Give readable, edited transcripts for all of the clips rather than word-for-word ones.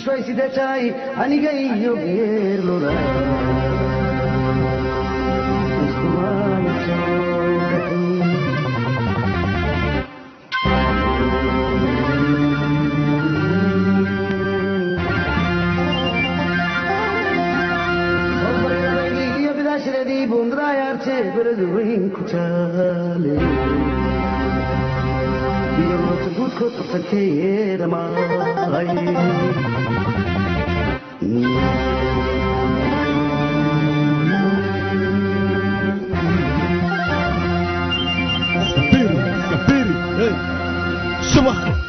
bulshoy sidee tahay aniga iyo geerlula بلدوين كتالي يلا تقول كتر كير معاي سفيري شمخ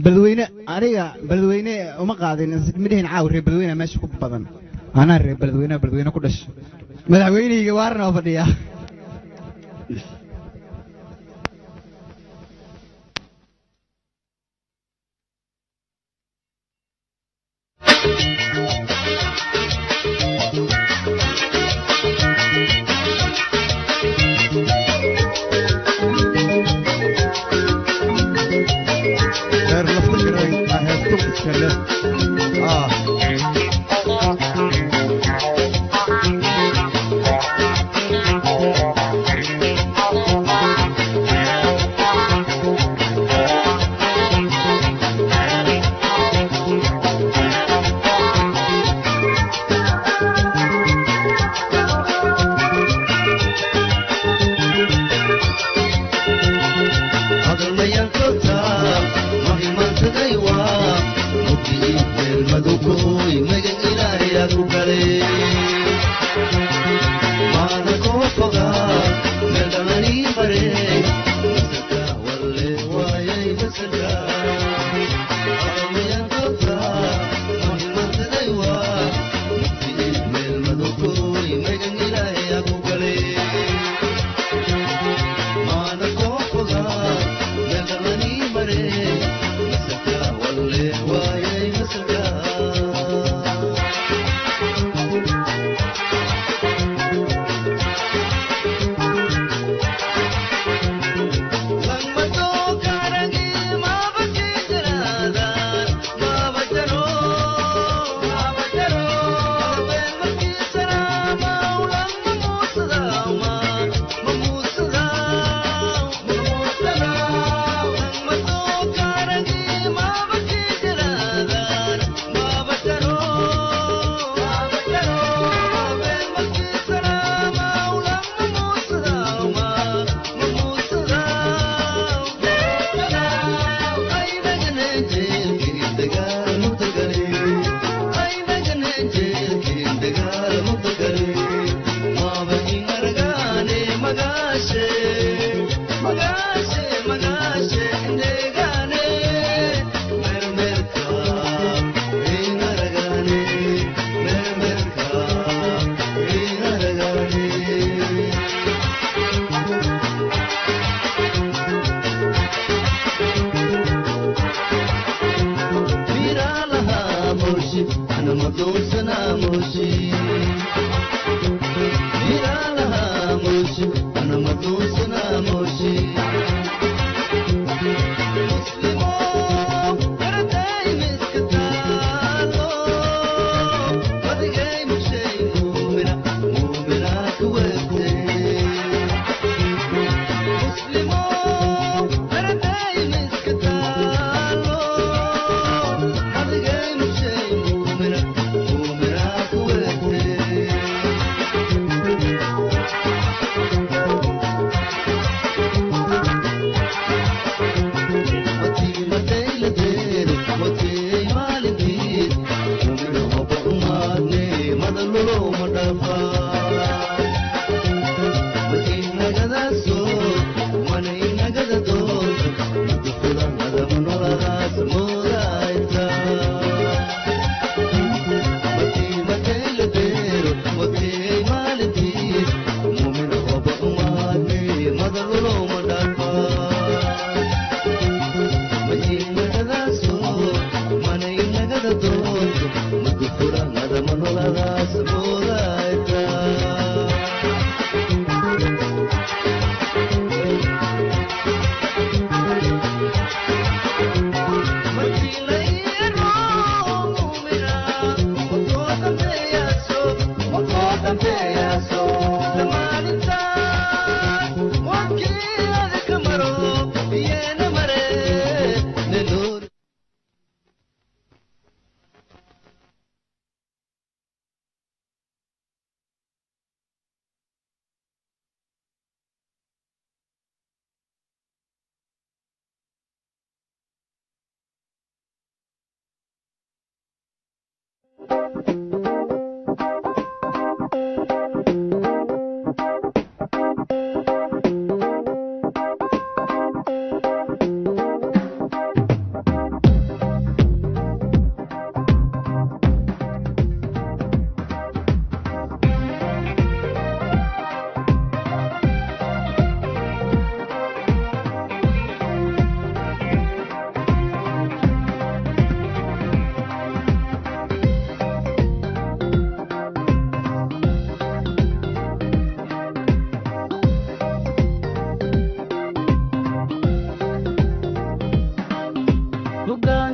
beledweyne aniga beledweyne uma qaadin midhiin caawri beledweyne meesha ku badan ana reer beledweyne ku dhashay madaxweyneyga waarna oo fadhiya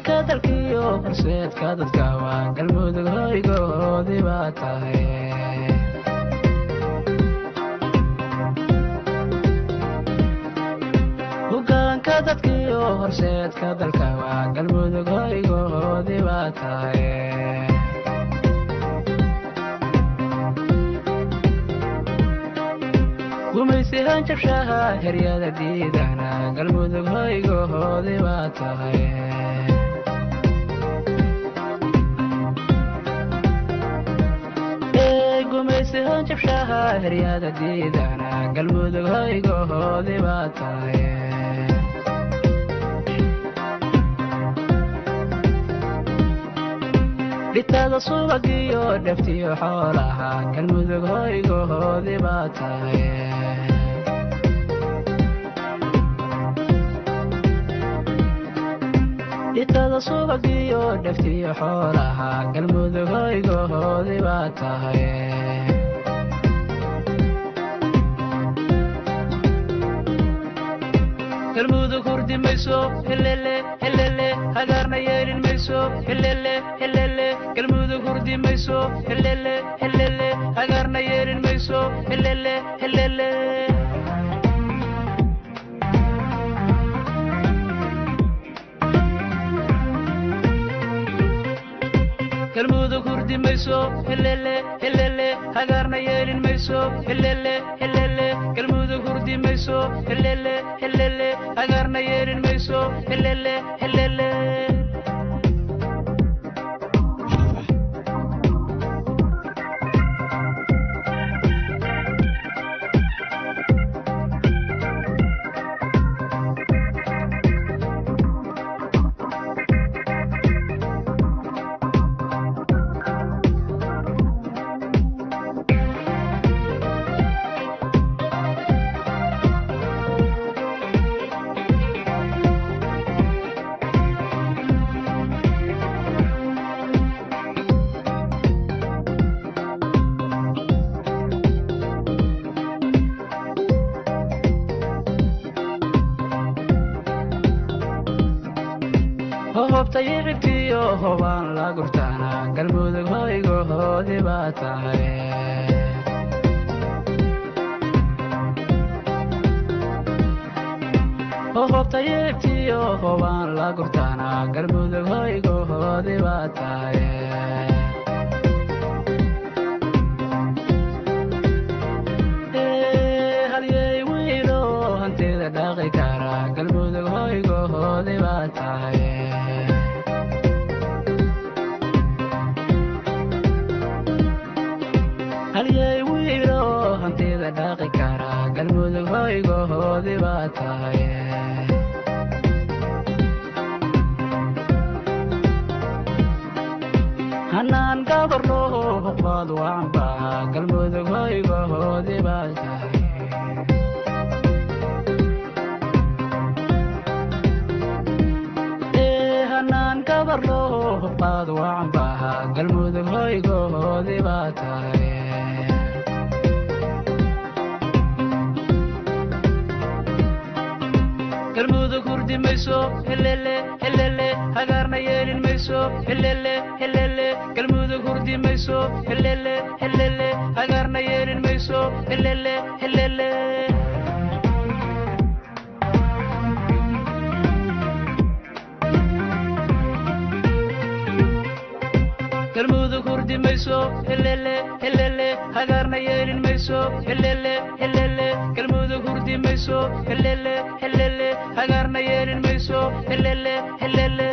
hoggaanka dalkiyo horseedka dadka waa galmudug hoygoodii baa tahay hoggaanka dadkiyo horseedka dalka waa galmudug hoygoodii baa tahay gumaysihan jabshaha heryada diidana galmudug hoygoodii baa tahay gumaysihan jabshaha heryada diidana galmudug hoygoodii baa tahay dhitada subagiyo dheftiyo xoolaha galmudug hoygoodii baa tahay dhitada subagiyo dheftiyo xoolaha galmudug hoygoodii baa tahay galmudug hurdi mayso helele helele hagaarna yeelin mayso helele helele galmudug hurdi mayso helele helele hagaarna yeelin mayso helele helele galmudug hurdi mayso helele helele hagaarna yeelin mayso helele helele galmudug hurdi mayso helele helele hagaarna yeelin mayso helele helele hobta yicibtiyo hobaan la gurtaana galmudug hoygoodii baa tahay hobta yicibtiyo hobaan la gurtaana galmudug hoygoodii baa tahay halyey wiilo hantida dhaqi kara galmudug hoygoodii baa tahay halyey wiilo hantida dhaqi kara galmudug hoygoodii baa tahay hanaan gabarno huqbaad waanba galmudug hoygoodii baa tahay hanaan gabarno huqbaad waanba galmudug hoygoodii baa tahay galmudug hurdi mayso helele helele hagaarna yeelin mayso helele helele galmudug hurdi mayso helele helele hagaarna yeelin mayso helele helele galmudug hurdi mayso helele helele hagaarna yeelin mayso helele helele galmudug hurdi mayso helele helele hagaarna yeelin mayso helele helele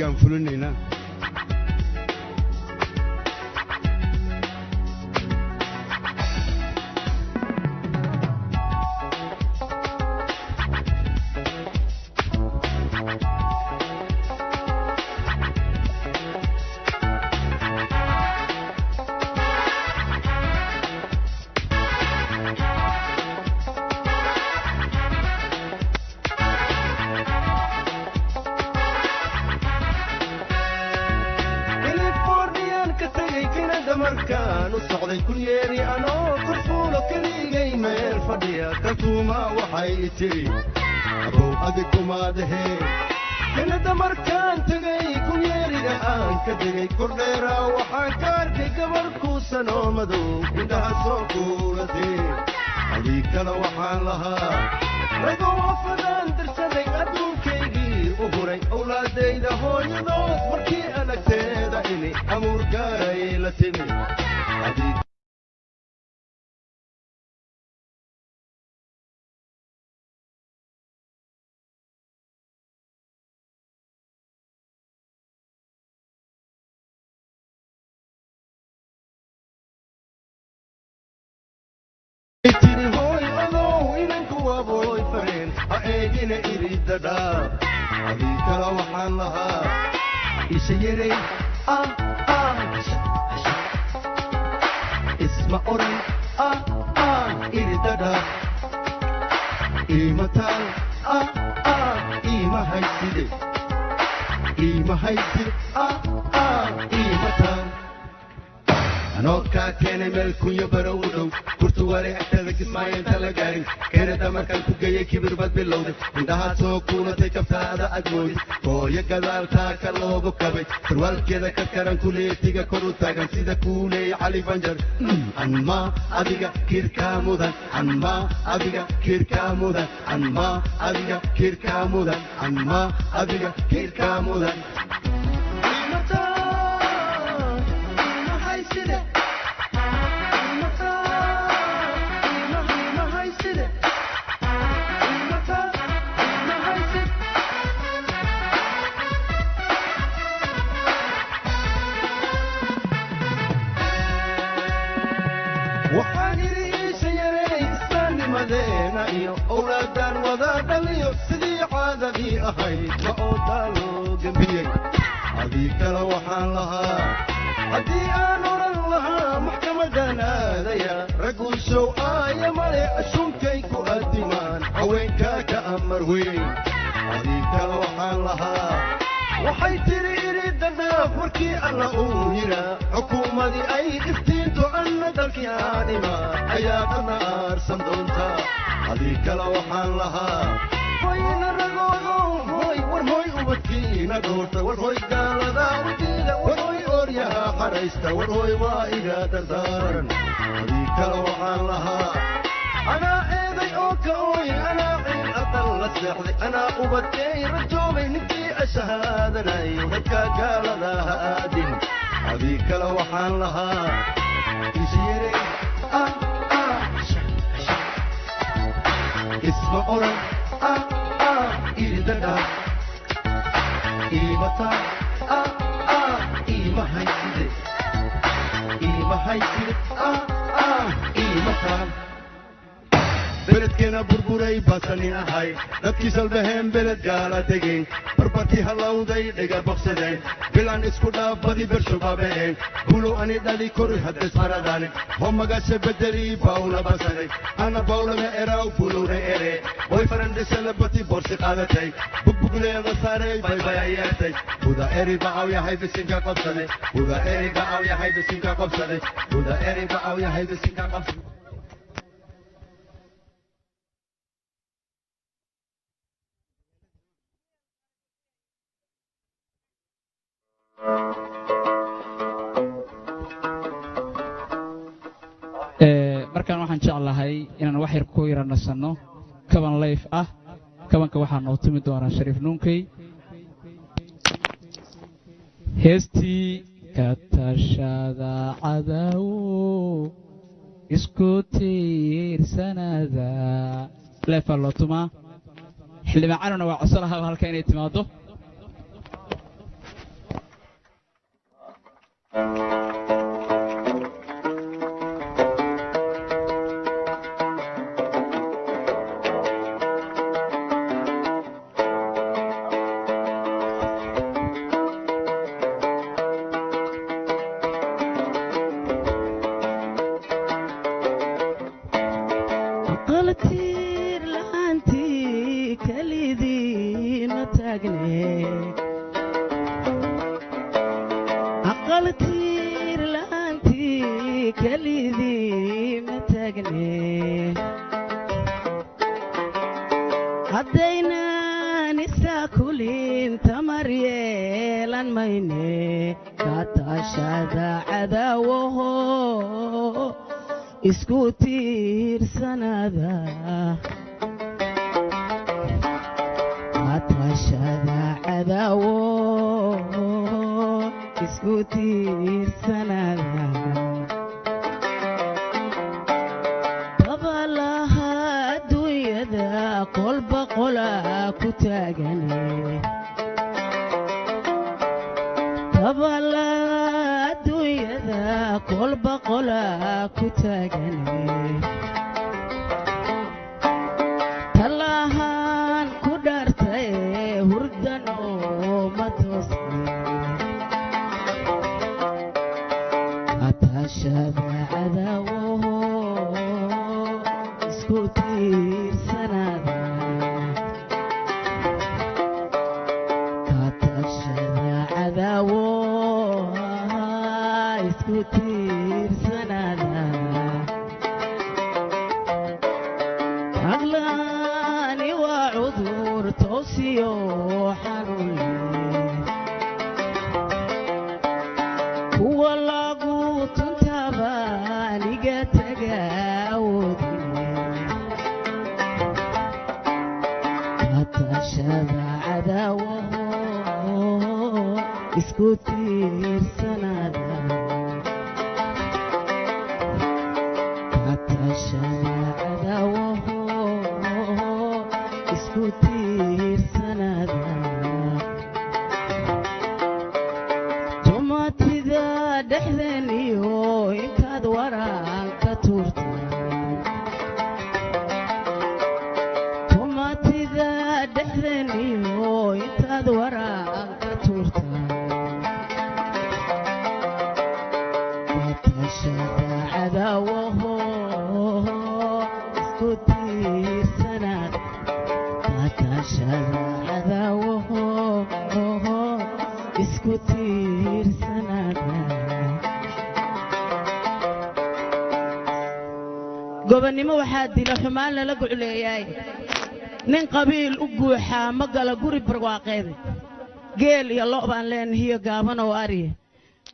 aan fulinaynaa beledkeena burburay basani ahay dadkii salbaheen beled gaala degeen barbartii halowday dhiga boksadeen bilan isku dhaafadi bershubaabeen bulu ani dhali kori haddes maradane homagase bedeli bawla basane ana bawlama eraw buluna ere boy farandesala bati borsi qaadatay bugbugleeda saarey baybay ayaatay buda eri baaw yahay bisinka qabsade buda eri baaw yahay bisinka qabsade buda eri baaw yahay bisinka qabsade markaan waxaan jeclahay inaan wax yar ku yara nasanno kaban layf ah kabanka waxaa noo tumi doonaa shariif nuunkey heestii ka tashada cadawo isku tiirsanada leefaa loo tumaa xildhibaan calowna waa codso lahaa halka inay timaado tiir la'aantii kelidii ma taagne haddaynan isaa kulin tamar yeelan mayne katashada cadaawaho isku tiirsanada katashada cadaawo isku tiirsanada dabalaha adduunyada qolba qola ku taagane dabalaha adduunyada qolba qola ku taagane talahan ku dhaartay hurdan oo ma toosne katashada cadaawo isku tiirsanada katashada cadaawo isku tiirsanada aqlaani waa cudur toosiyo xanuun kuwa lagu tuntaba aniga taga awoodine katashada cadaawaho isku tiirsanada katashada cadaawaho isku tiirsanada tumatida dhexdeen iyo intaad waraan ka tuurtaan tumatida dhexdeen iyo intaad waraan ka tuurtaan katashada cadaawaho isku tiirsanada katashada cadaawaho isku tiirsanada gobonnimo waxaa dila xumaan lala gucleeyaay nin qabiil u guuxaa ma gala guri barwaaqeeda geel iyo lo' baan leenahiyo gaaban oo ariye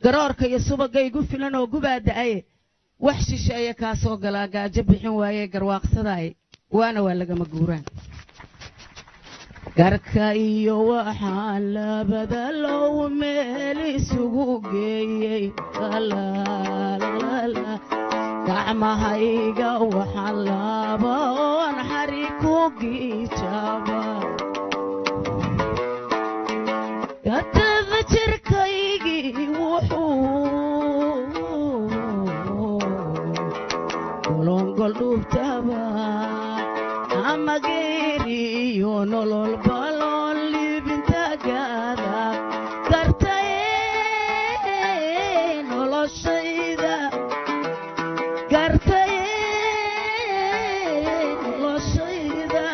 garoorka iyo subagay gu filan oo gubaa da'aye wax shisheeye kaa soo galaa gaajo bixin waaye garwaaqsadaaye waana waa lagama guuraan garka iyo waxaan labada low meel isugu geeyey gacmahayga waxaan laaba oon xari ku giijaba gatada jirkaygii wuxuu golongol dhuubtaba ama geeriyo nolol baloon liibintagaada gartaye noloshayda gartaye noloshayda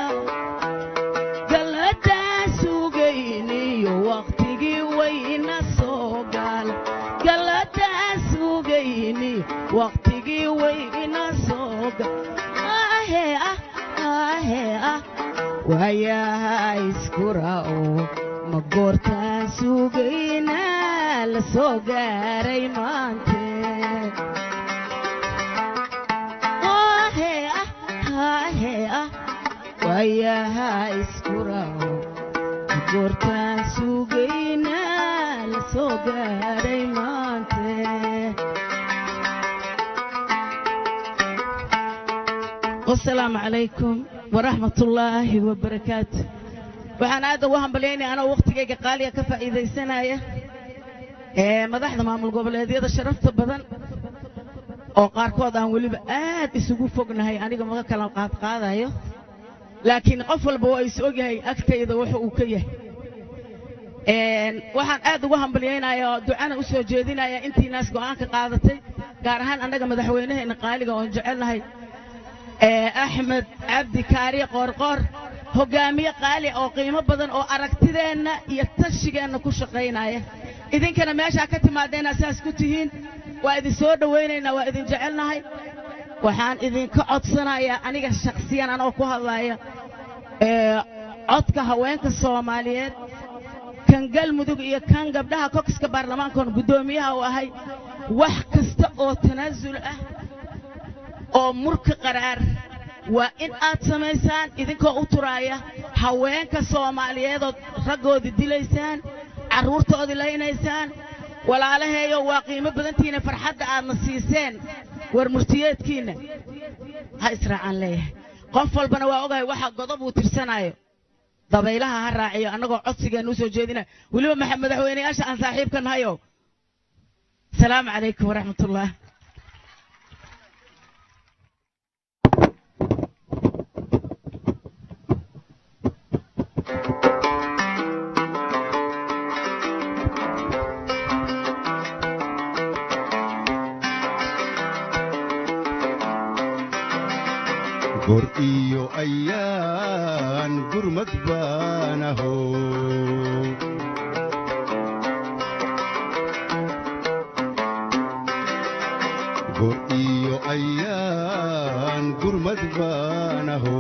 galladaa sugayniyo waqtigii wayna soo gaal galladaa sugayniyo waqtigii wayna soo gaal waayaha iskura'o ma goortaan sugaynaa la soo gaaray maante waayaha iskura'o ma goortaan sugaynaa la soo gaaray maante والسلام عليكم ورحمة الله وبركاته waxaan aad ugu hambalyeynaa anoo waqtigayga qaaliga ka faa'iideysanaya madaxda maamul goboleedyada sharafta badan oo qaarkood aan weliba aad isugu fognahay aniga maga kala qaadayo laakiin qof walba oo is ogyahay agtayda waxa uu ka yahay waxaan aad ugu hambalyeynayaa ducana u soo jeedinayaa intii naas go'aan ka qaadatay gaar ahaan annaga madaxweynaheena qaaliga oo jecelnahay أحمد عبدي كاري قرقر هجامية قالي أو قيمة بدن أو أركتدنا يتشجعنا كشقينا idinkana meeshaa ka timaadeen asaas ku tihiin waa idin soo dhawaynaynaa waa idin jecelnahay waxaan idinka codsanayaa aniga shakhsiyan anoo ku hadlaya codka haweenka Soomaaliyeed kan galmudug iyo kan gabdhaha kokska baarlamaanka gudoomiyaha u ahay wax kasta oo tanaasul ah oo murka qaraar waa in aad samaysaan idinkoo u turaaya haweenka Soomaaliyeed oo raggoodi dilaysaan carruurtoodi leynaysaan walaalaheeyo waa qiimo badantiina farxadda aadna siiseen war murtiyeedkiina ha israacan leeyahay qof walbana waa ogahay waxa godob uu tirsanaayo dabaylaha ha raaciyo annagoo codsigeenu soo jeedina waliba madaxweynayaasha aan saaxiibka nahayo salaamu calaykum waraxmatullaah gor iyo ayaan gurmad baanaho gor iyo ayaan gurmad baanaho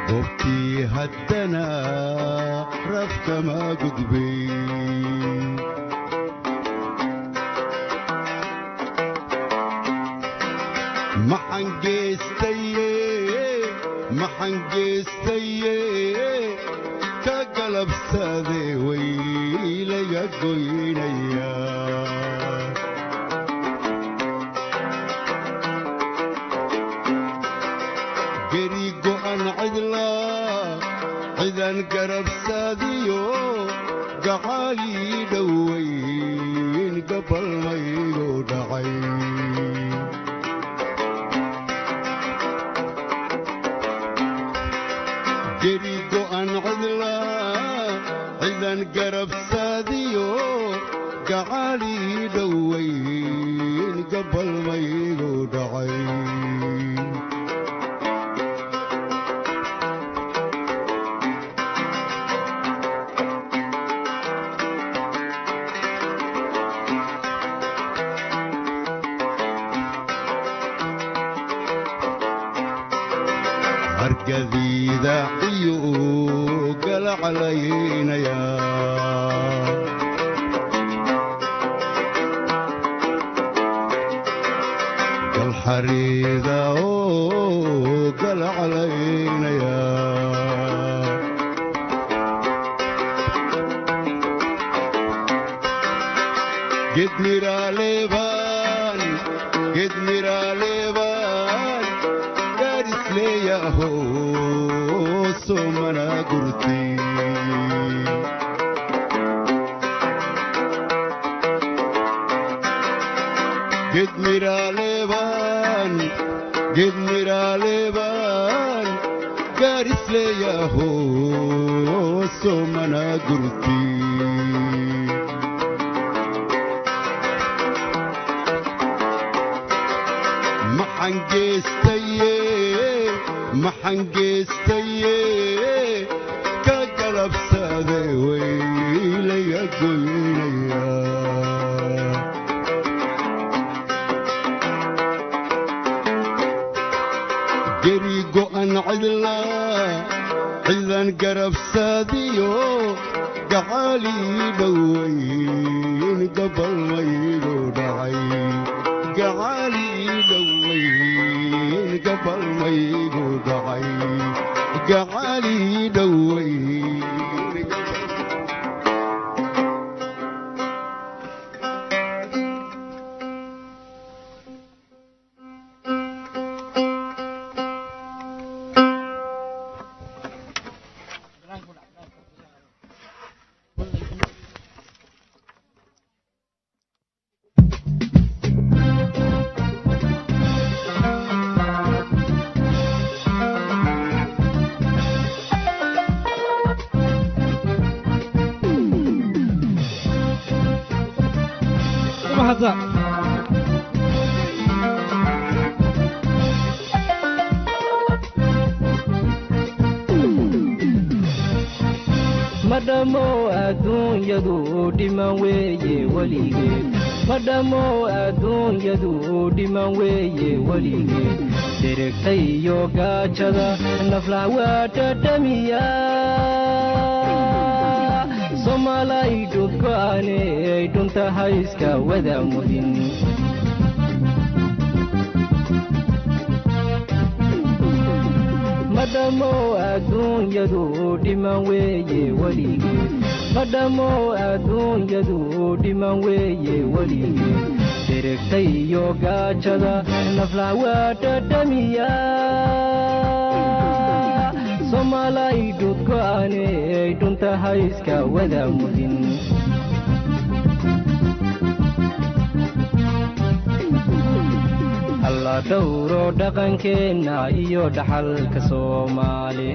gobtii haddana rafkama gudbay maxaan geestaye ka galabsade waylaga goynaya geri go'an cidan garabsadiyo gacaalii dhowayn gabalmaygu dhacay geri go'an cidan garabsadiyo gacaalii dhowayn gabalmaygu dhacay argadiida iyo galacalaynaya galxariida oo galacalaynaya gedmiraaleban garisleeyaho somana gurti gedmiraaleban garisleeyaho somana gurti maxaan geestaye ka galabsade waylaga goynaya geri go'an cidan garabsadiyo gacaalii dhowayn gabalmaygu dhacay gacaalii dhowayn gabalmaygu dhacay gacaalii dhowayn madamo adduunyadu dhiman weeye weligeed madamo adduunyadu dhiman weeye weligeed dirigtay iyo gaajada nafla waa dhadhamiya somalay dhudgo'ane dhunta hayska wada mudin madamo adduunyadu dhiman weeye weligeed madamo adduunyadu dhiman weeye weligeed dirigtay iyo gaajada nafla waa dhadhamiya somalay dhudgo'ane dhunta hayska wada mudin alla dhowro dhaqankeenna iyo dhaxalka soomaali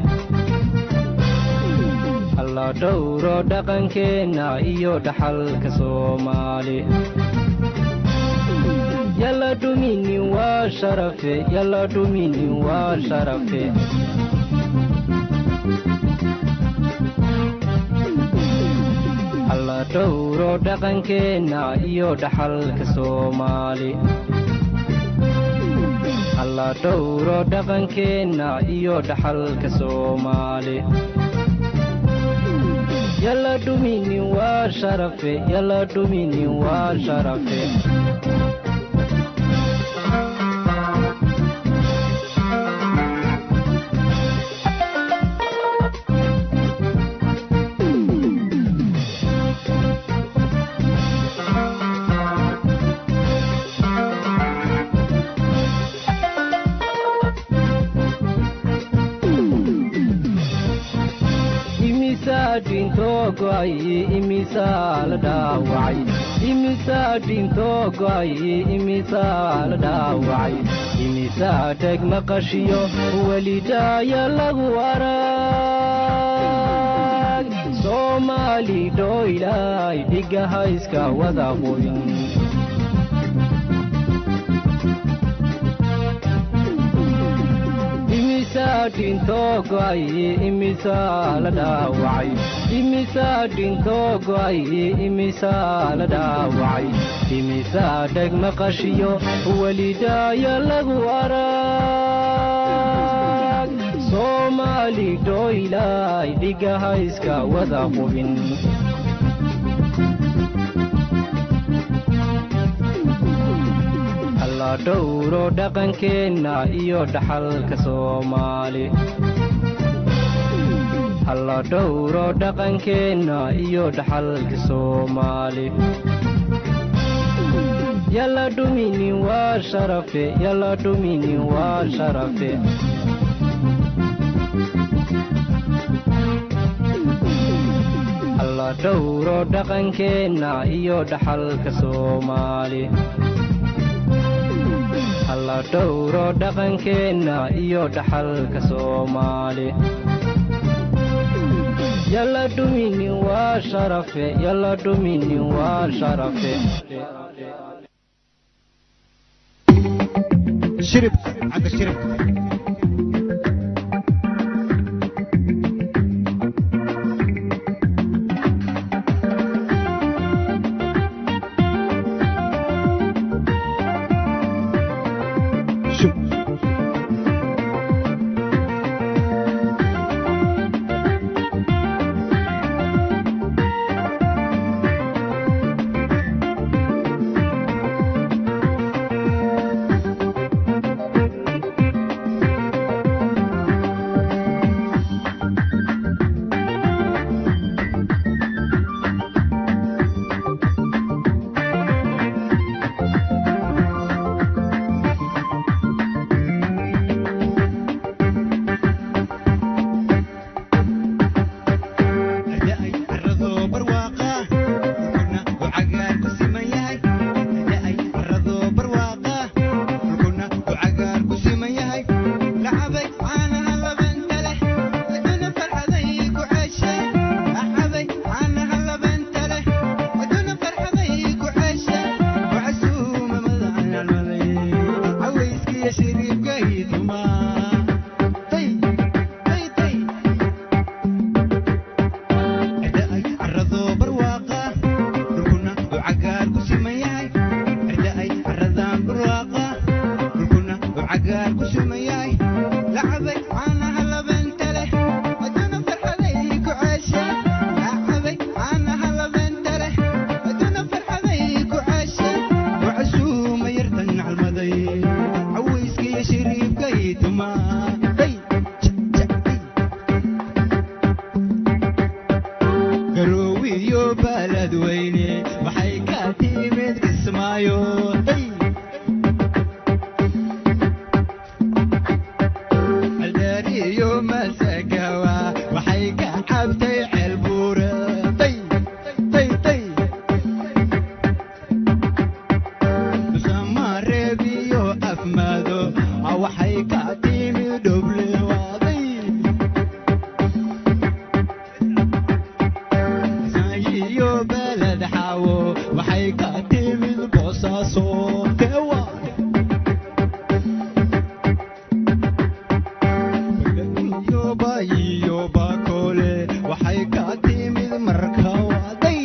alla dhowro dhaqankeenna iyo dhaxalka soomaali yalla dhumini waa sharafe yalla dhumini waa sharafe alla dhowro dhaqankeenna iyo dhaxalka soomaali alla dhowro dhaqankeenna iyo dhaxalka soomaali yalla dhumini waa sharafe yalla dhumini waa sharafe imisaal dhaawacay imisaa dhintoo go'ay imisaal dhaawacay imisaa dheg maqashiyo welidaaya lagu arag soomaali dhoylay dhiga hayska wada qoyn imisaa dhintoo go'ay imisaa la dhaawacay imisaa dhintoo go'ay imisaa la dhaawacay imisaa dheg maqashiyo welidaaya lagu arag soomaali dhoylay dhiga hayska wada qubin alla dhowro dhaqankeenna iyo dhaxalka soomaali alla dhowro dhaqankeenna iyo dhaxalka soomaali yalla dhumini waa sharafe yalla dhumini waa sharafe alla dhowro dhaqankeenna iyo dhaxalka soomaali alla dhowro dhaqankeenna iyo dhaxalka soomaali yalla dhumini waa sharafe yalla dhumini waa sharafe shiribka xagga shiribka beledweyne waxay ka timid kismaayo aldaariyo masagawa waxay ka cabtay ceelbuura musamareebiyo afmaado waxay ka timid dhoble waxay ka timid boosaaso kewa iyo bayiyo bakole waxay ka timid markawaday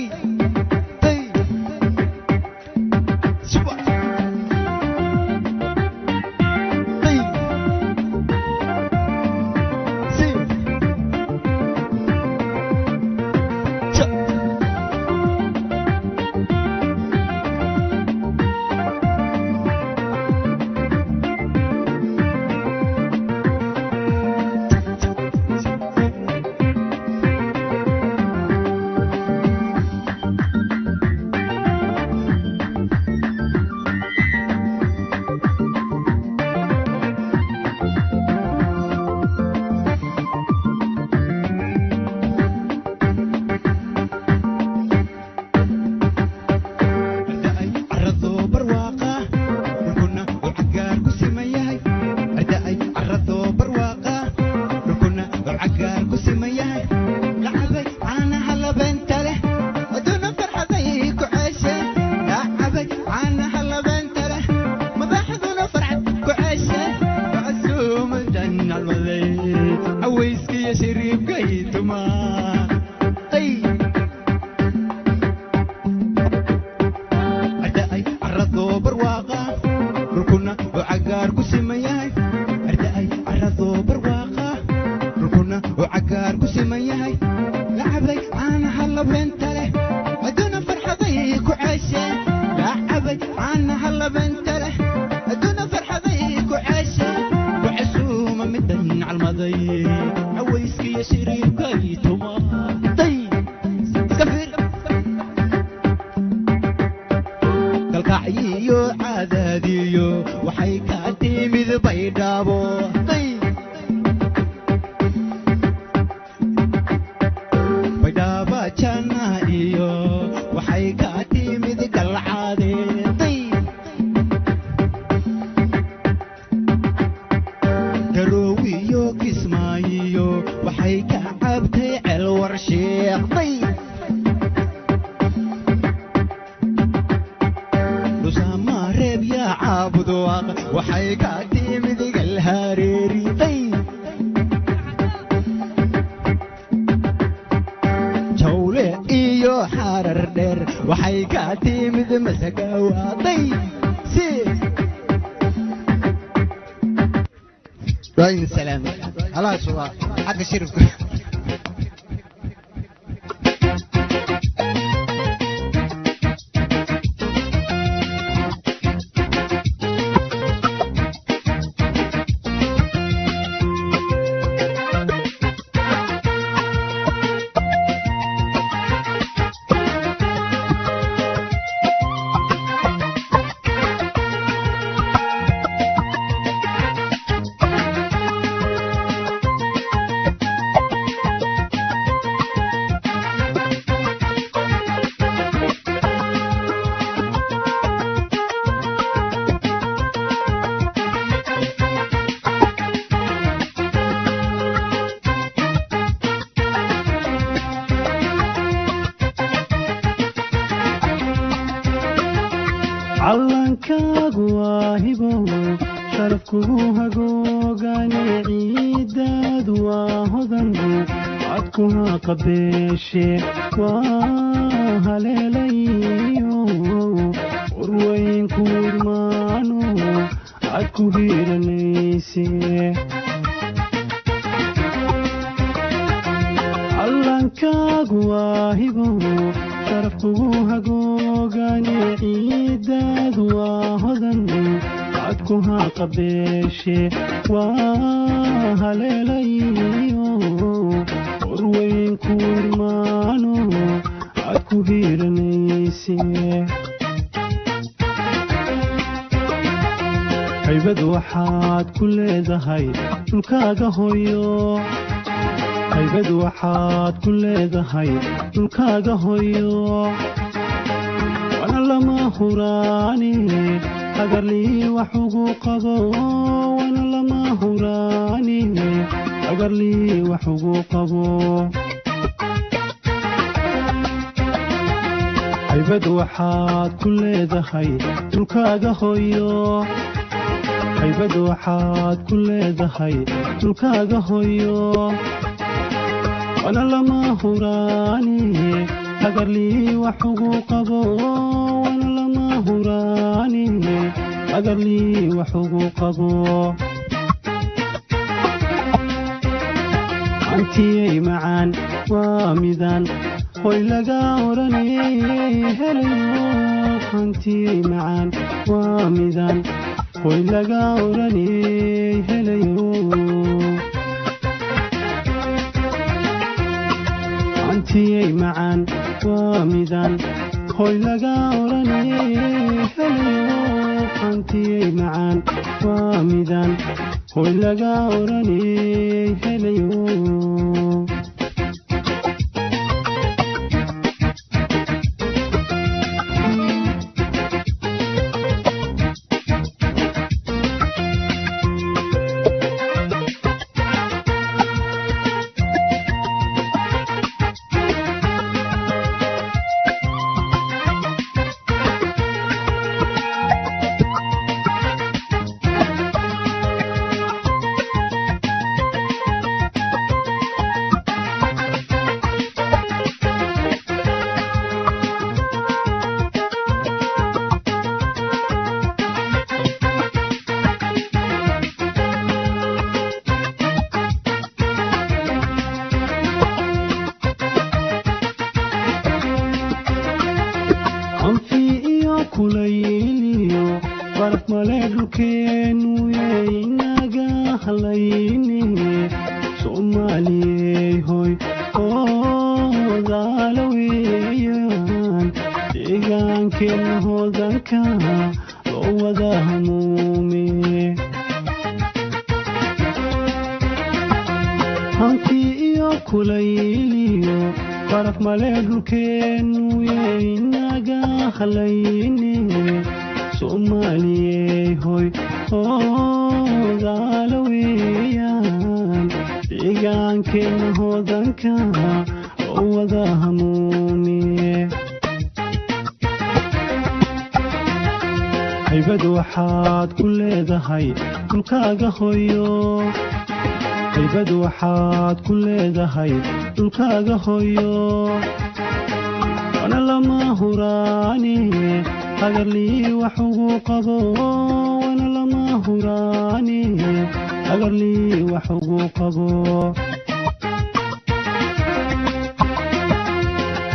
سلام خلاص هو حق الشرف callankaagu waa hibo sharafkugu hagoogane ciidaadu waa hodan codkuha qabeeshe waa haleelayo urwaynku irmaano cadku hiiranayse callankaagu waa hibo sharafkugu hagoogane ciidaadu waa hodan codkuha qabeeshe waa haleelayo urwaynku irmaano cadku ku hiiranayse haybad waxaad ku leedahay dhulkaaga hooyo haybad waxaad ku leedahay dhulkaaga hooyo wana lama huraani agarlii wax ugu qabo wana lama huraani agarlii wax ugu qabo haybad waxaad ku leedahay dhulkaaga hooyo haybad waxaad ku leedahay dhulkaaga hooyo wana lama huraani agarlii wax ugu qabo wana lama huraani agarlii wax ugu qabo antiyay macaan waa midaan hoy laga oranayay helayo antiyay macaan waa midaan hoy laga oranayay helayo antiyay macaan waa midaan hoy laga oranayay helayo antiyay macaan waa midaan hoy laga oranayay helayo haybad waxaad ku leedahay dhulkaaga hooyo haybad waxaad ku leedahay dhulkaaga hooyo wana lama huraani agarlii wax ugu qabo wana lama huraani agarlii wax ugu qabo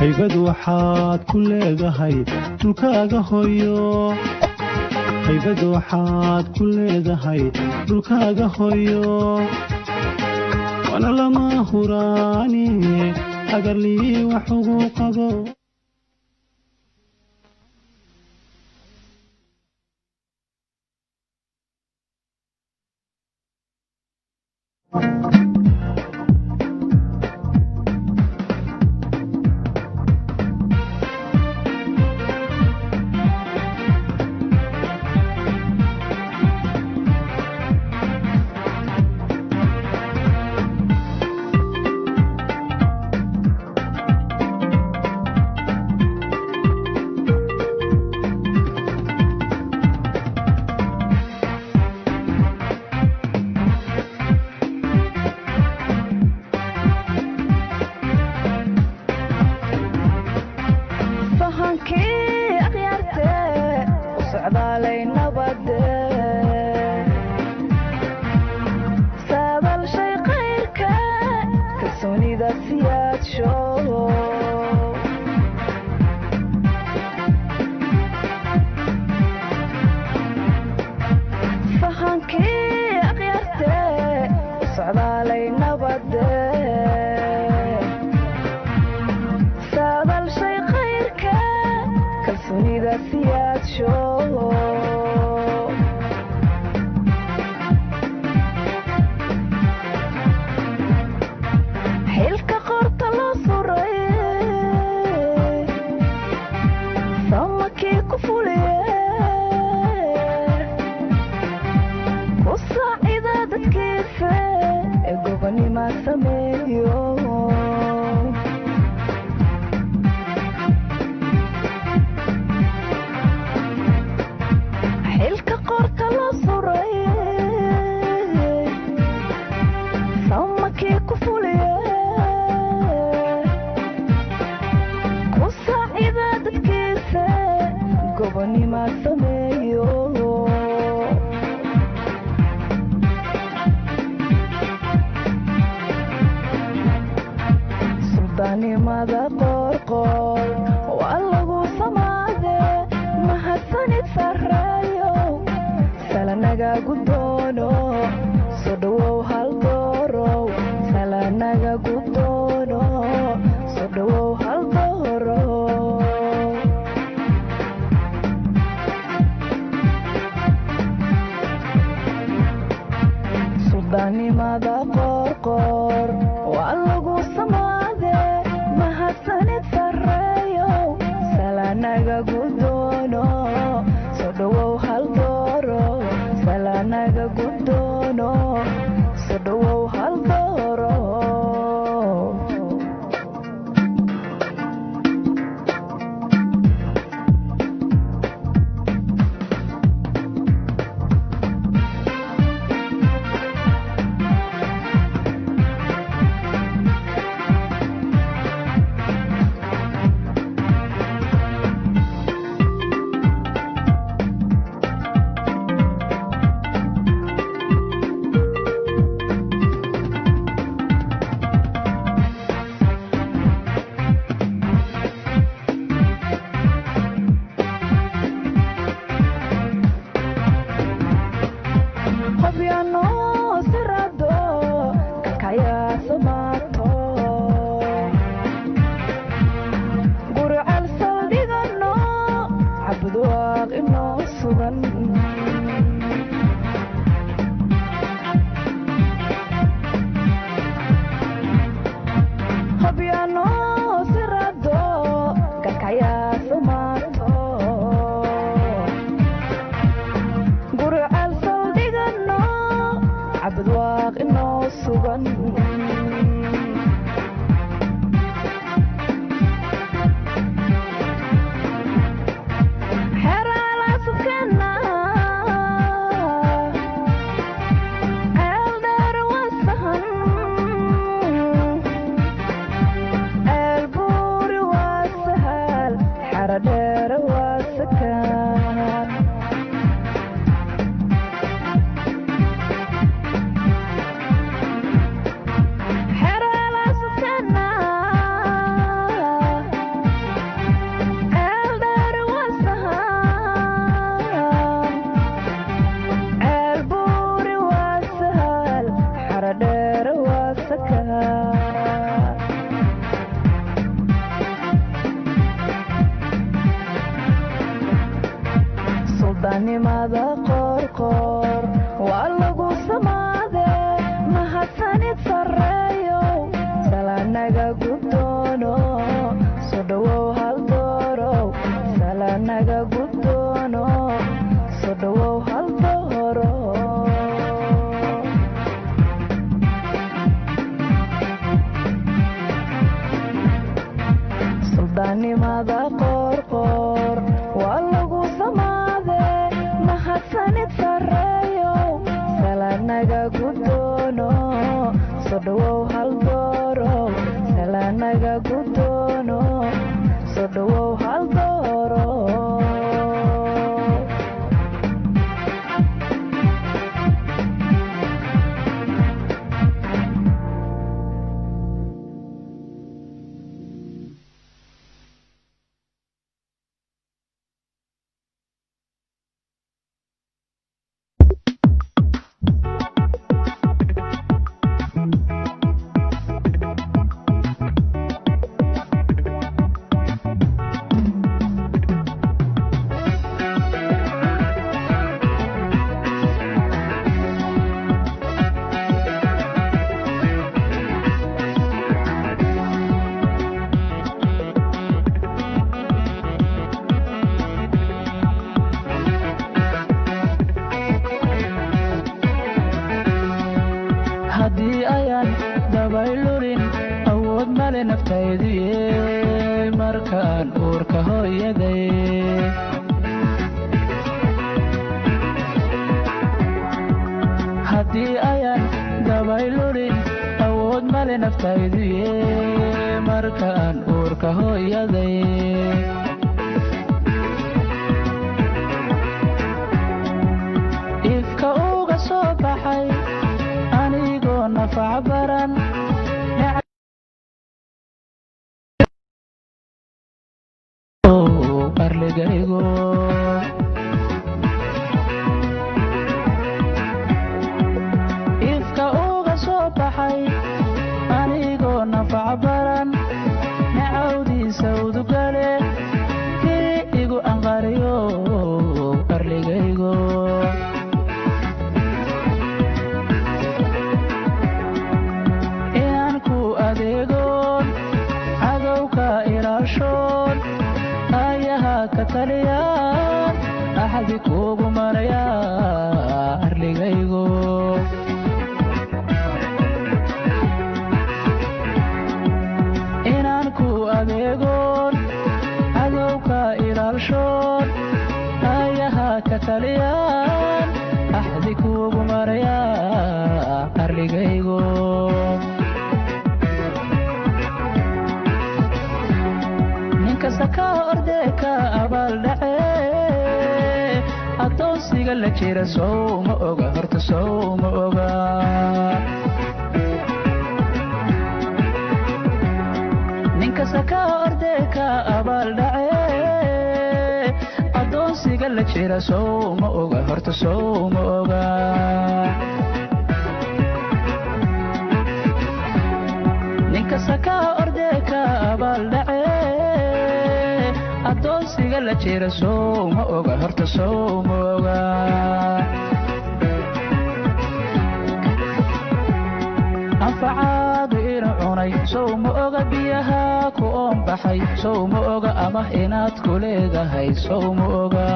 haybad waxaad ku leedahay dhulkaaga hooyo haybad waxaad ku leedahay dhulkaaga hooyo wana lama huraani agarlii wax ugu qabo سادل شي خير suldaannimada qoorqoor waa lagu samaadee mahadsanid sarreeyo salanaga gudoono soo dhowow hal doorow salanaga gudoono soo dhowow hal doorow suldaannimada qoorqoor waa lagu samaadee mahadsanid sarreeyo salanaga gudoono soo dhowow hal doorow salanaga gudoono soo dhowow hal doorow suldaannimada qoorqoor waa lagu samaadee mahadsanid sarreeyo salanaga gudoono soo dhowow hal doorow salanaga gudoono soo dhowow hal doorow suldaannimada qoorqoor waa lagu samaadee mahadsanid sarreeyo salanaga gudoono soo dhowow hal doorow salanaga gudoono soo dhowow hal doorow haddii ayaan dabaylurin awood male naftayduye markaan uurka hooyaday haddii ayaan dabaylurin awood male naftayduye markaan uurka hooyaday ifka uga soo baxay anigoo nafac baran arligaygo ifka uga soo baxay anigoo nafac baran nacawdiisa udugale kii igu anqariyo arligaygo inaan ku adeegoon cadowka ilaashoon ayaha ka taliyaan axdi kuugu maraya arligaygo inaan ku adeegoon cadowka ilaalshoon ayaha ka taliyaan axdi kuugu maraya arligaygo ninkasta ka ordee ka abaaldhace addoonsiga la jira sow ma oga horta sow ma oga ninkasta ka ordee ka abaaldhace addoonsiga la jira sow ma oga horta sow ma oga ninkasta ka ordee ka abaaldhace addoonsiga la jira sow ma oga horta sow ma oga anfacaadu ina cunay sow ma oga biyaha ku oon baxay sow ma oga ama inaad ku leedahay sow ma oga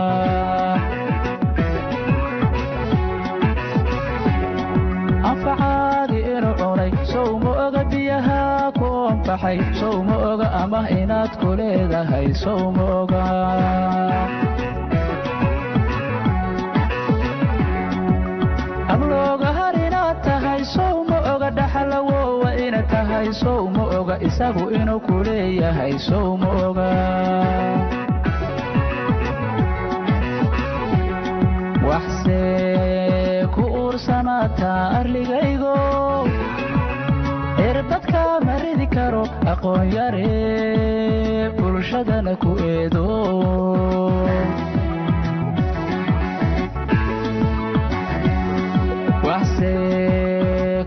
anfacaadu ina cunay sow ma oga biyaha ku oon baxay sow ma oga ama inaad ku leedahay sow ma oga ablooga har inaad tahay sow ma oga dhaxalawowa ina tahay sow ma oga isagu inuu ku leeyahay sow ma oga waxse ku uursamaataa arligaygo irbadka ma ridi karo aqoon yare bulshadana ku eedo waxse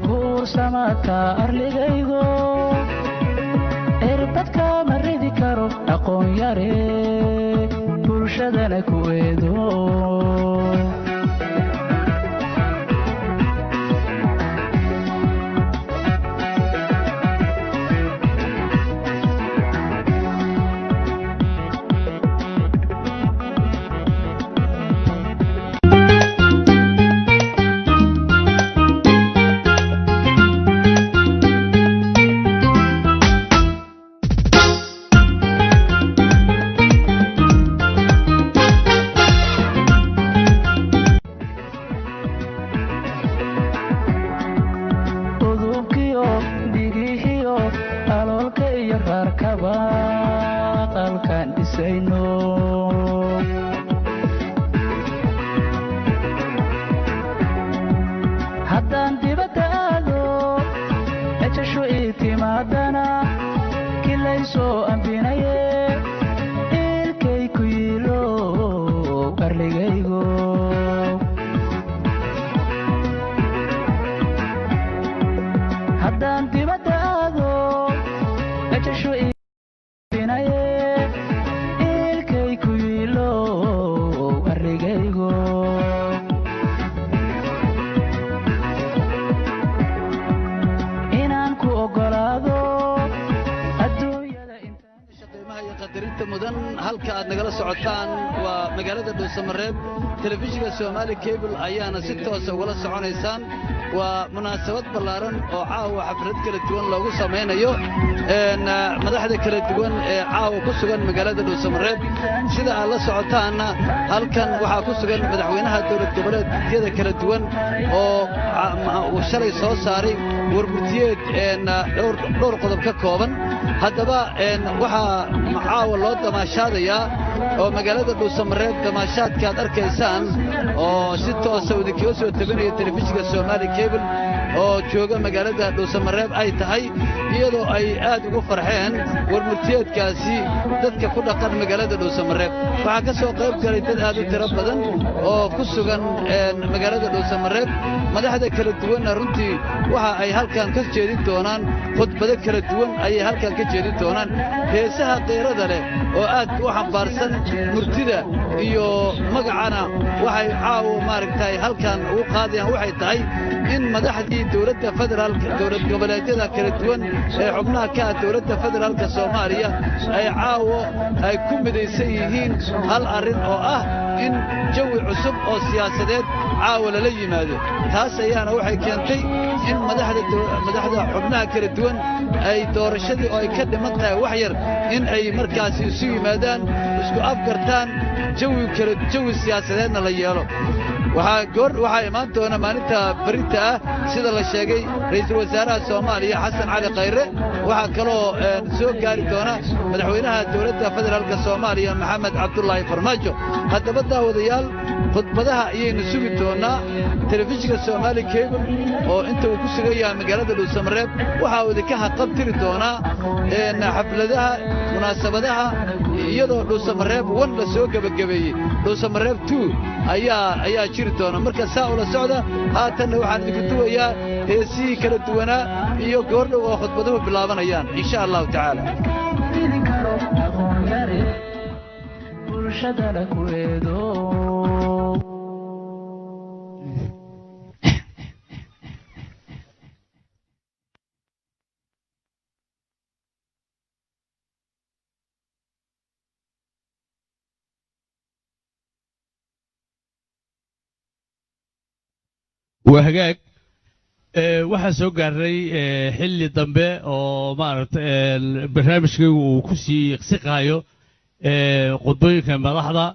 ku uursamaataa arligaygo irbadka ma ridi karo aqoon yare bulshadana ku eedo haddaan dibadda aado ejashu ii timaadana kilaysoo ambinaye ilkay ku yiilo arligaygo haddaan dibadda aado ejashu ii ambinaye ilkay ku yiilo arligaygo mudan halka aad nagala socotaan waa magaalada Dhuusamareeb telefishinka Soomaali Cable ayaana si toos ah ugala soconaysaan waa munaasabad ballaaran oo caawa xaflad kala duwan loogu sameynayo madaxda kala duwan ee caawa ku sugan magaalada Dhuusamareeb sida aad la socotaana halkan waxaa ku sugan madaxweynaha dowlad goboleedyada kala duwan oo uu shalay soo saaray warburtiyeed dhowr qodob ka kooban haddaba waxaa caawa loo damaashaadayaa oo magaalada dhuusamareeb damaashaadka aad arkaysaan oo si toosa idinkaga soo tabinaya telefishinka Somali Cable oo jooga magaalada dhuusamareeb ay tahay iyadoo ay aad ugu farxeen warmurtiyeedkaasi dadka ku dhaqan magaalada dhuusamareeb waxaa ka soo qayb galay dad aad u tiro badan oo ku sugan magaalada dhuusamareeb madaxda kala duwanna runtii waxa ay halkan ka jeedin doonaan khudbado kala duwan ayay halkan ka jeedin doonaan heesaha qeyrada leh oo aad u xambaarsan murtida iyo magacana waxay caawo maaragtay halkan ugu qaadayaan waxay tahay in madaxdii dowladda federaalka dowlad goboleedyada kala duwan ee xubnaha ka ah dowladda federaalka Soomaaliya ay caawo ay ku midaysan yihiin hal arrin oo ah in jawi cusub oo siyaasadeed caawo lala yimaado taas ayaana waxay keentay in madaxda xubnaha kala duwan ay doorashadii oo ay ka dhiman tahay wax yar in ay markaasi isu yimaadaan isku afgartaan jawi siyaasadeedna la yeelo waxaa imaan doona maalinta berita ah sida la sheegay ra'iisul wasaaraha Soomaaliya Xasan Cali Khayre waxaa kaloo soo gaari doona madaxweynaha dowladda federaalka Soomaaliya Maxamed Cabdullaahi Farmaajo haddaba daawadayaal khudbadaha ayaynu sugi doonaa telefishinka Somali Cable oo inta uu ku sugan yahay magaalada dhuusamareeb waxa uu idinka haqabtiri doonaa xafladaha munaasabadaha iyadoo dhuusamareeb 1 la soo gabagabeeyey dhuusamareeb 2 ayaa jiri doona marka saa ula socda haatanna waxaan idinku duwayaa heesihii kala duwanaa iyo goordhow oo khudbaduhu bilaabanayaan insha allahu tacaala bulshadana ku eedo وهجاك waxaa soo gaaray xilli dambe oo maaragtay barnaamijka uu ku sii siqaayo qodbooyinka madaxda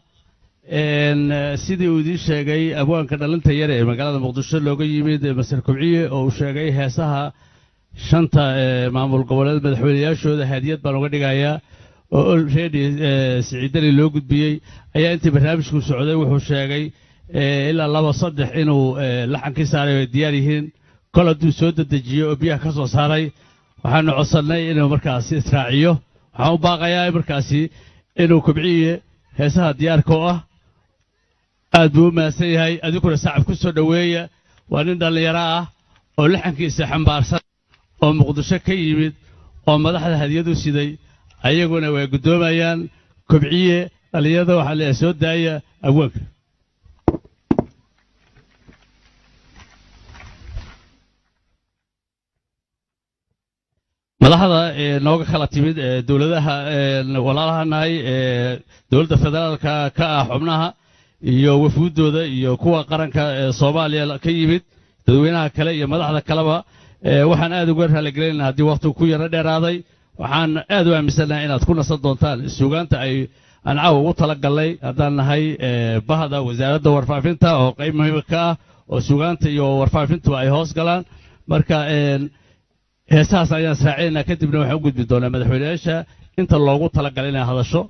sidii uu idin sheegay abwaanka dhalinta yar ee magaalada muqdisho looga yimid masar kubciye oo uu sheegay heesaha shanta maamul goboleed madaxweynayaashooda hadiyad baan uga dhigayaa oo already siciidani loo gudbiyey ayaa intii barnaamijku socday wuxuu sheegay ilaa 2-3 inuu laxankii saaray oo diyaar yihiin kol hadduu soo dedejiyo oo biyaha ka soo saaray waxaanu codsannay inuu markaasi israaciyo waxaan u baaqayaa markaasi inuu kubciye heesaha diyaarka oo ah aad buu u mahadsan yahay adiguna sacab ku soo dhoweeya waa nin dhallinyaro ah oo laxankiisa xambaarsan oo muqdisho ka yimid oo madaxda hadiyadu siday ayaguna way guddoomayaan kubciye dhallinyarada waxaa leeyahay soo daaya abwaanka madaxda nooga kala timid dowladaha walaalahanahay dowladda federaalka ka ah xubnaha iyo wafuudooda iyo kuwa qaranka Soomaaliya ka yimid dadweynaha kale iyo madaxda kaleba waxaan aad uga raaligelinaynaa haddii waqtigu ku yara dheeraaday waxaan aad u aaminsanahay inaad ku nasan doontaan suugaanta ay aan caawa ugu talagalnay haddaan nahay bahda wasaaradda warfaafinta oo qayb muhiim ka ah oo suugaanta iyo warfaafintu ay hoos galaan marka heesahaas ayaan israaciynaa kadibna waxaan u gudbi doonaa madaxweynayaasha inta loogu talagalay inay hadasho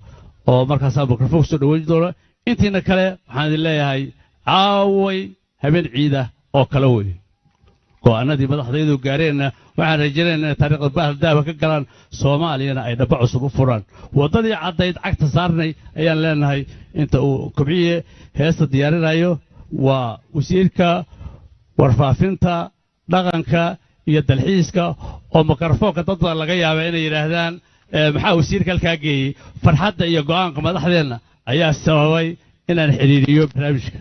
oo markaasaa mikrafoon soo dhaweyn doona intiina kale waxaan idin leeyahay caaway habeen ciida oo kale wey go'aanadii madaxdaydu gaareenna waxaan rajaynaynaa inay taariikhda baahdaaba ka galaan soomaaliyana ay dhaba cusub u furaan waddadii caddayd cagta saarnay ayaan leenahay inta uu kubciye heesta diyaarinayo waa wasiirka warfaafinta dhaqanka iyo dalxiiska oo mikrofoonka dad badan laga yaabaa inay yidhaahdaan maxaa wasiirka halkaa geeyey farxadda iyo go'aanka madaxdeenna ayaa sababay inaan xidhiiriyo barnaamijka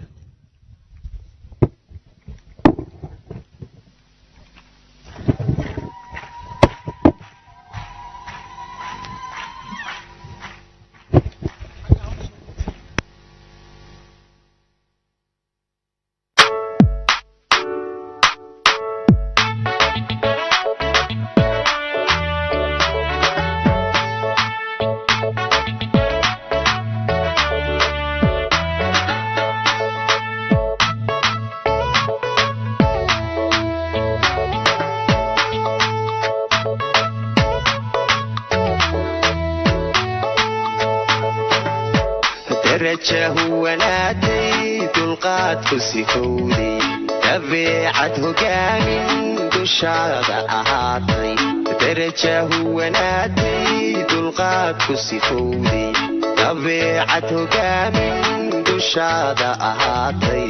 درجه ونادي دلقات كسكودي تبعته كامل دشاد أهاتي درجه ونادي دلقات كسكودي تبعته كامل دشاد أهاتي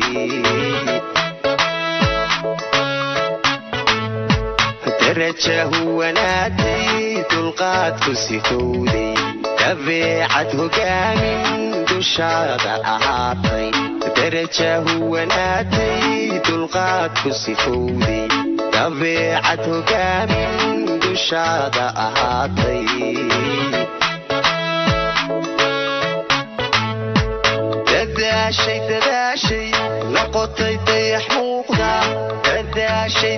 درجه ونادي دلقات كسكودي تبعته كامل دشاد أهاتي درجه ونادي دلقات كسكودي تبعته كامل دشاد أهاتي تداشي لقطي ضيح موقدا تداشي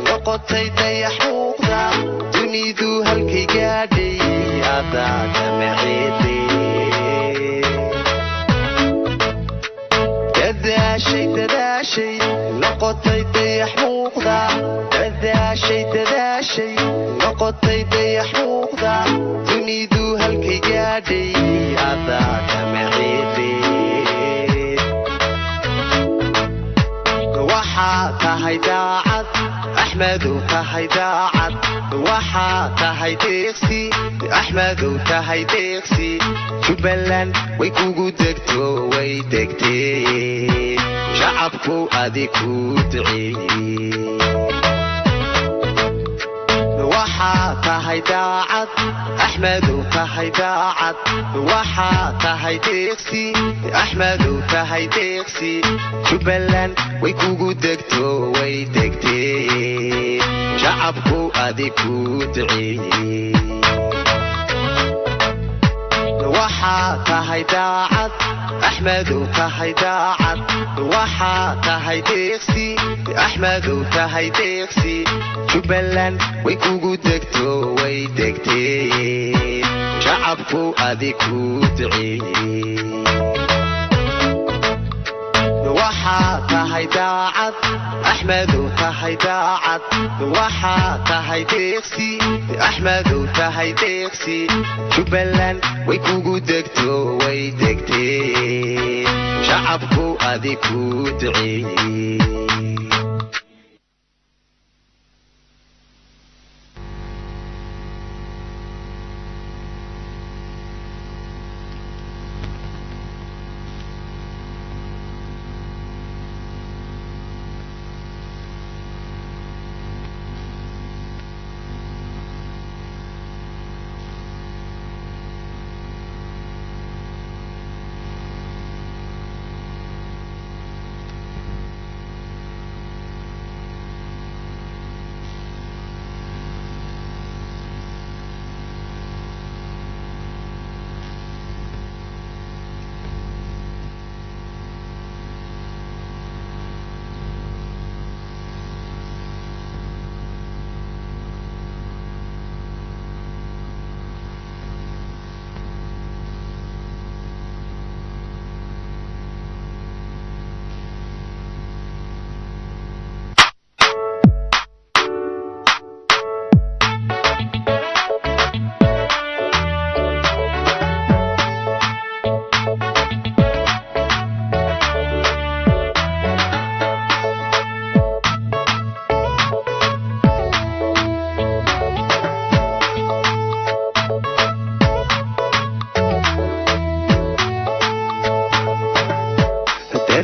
لقطي ضيح موقدا تنيدو هالكي قادي أضاك معيدي تداشي لقطي ضيح موقدا تداشي لقطي ضيح موقدا تنيدو هالكي قادي أضاك معيدي وحاك داعت أحمد داعت وحاك ديقسي أحمد ديقسي جبلان ويكوكو دكتو ويدكتي شعبكو أديكو دعي وحاك داعت أحمد داعت وحاك ديقسي أحمد ديقسي جبلان ويكوكو دكتو ويدكتي شعبكو أديكو دعي وحاك داعت أحمد داعت وحاك ديقسي أحمد ديقسي جبلان ويكوكو دكتو ويدكتي شعبكو أديكو دعي وحاك داعت أحمد داعت وحاك ديقسي أحمد ديقسي جبلان ويكوكو دكتو ويدكتي شعبكو أديكو دعي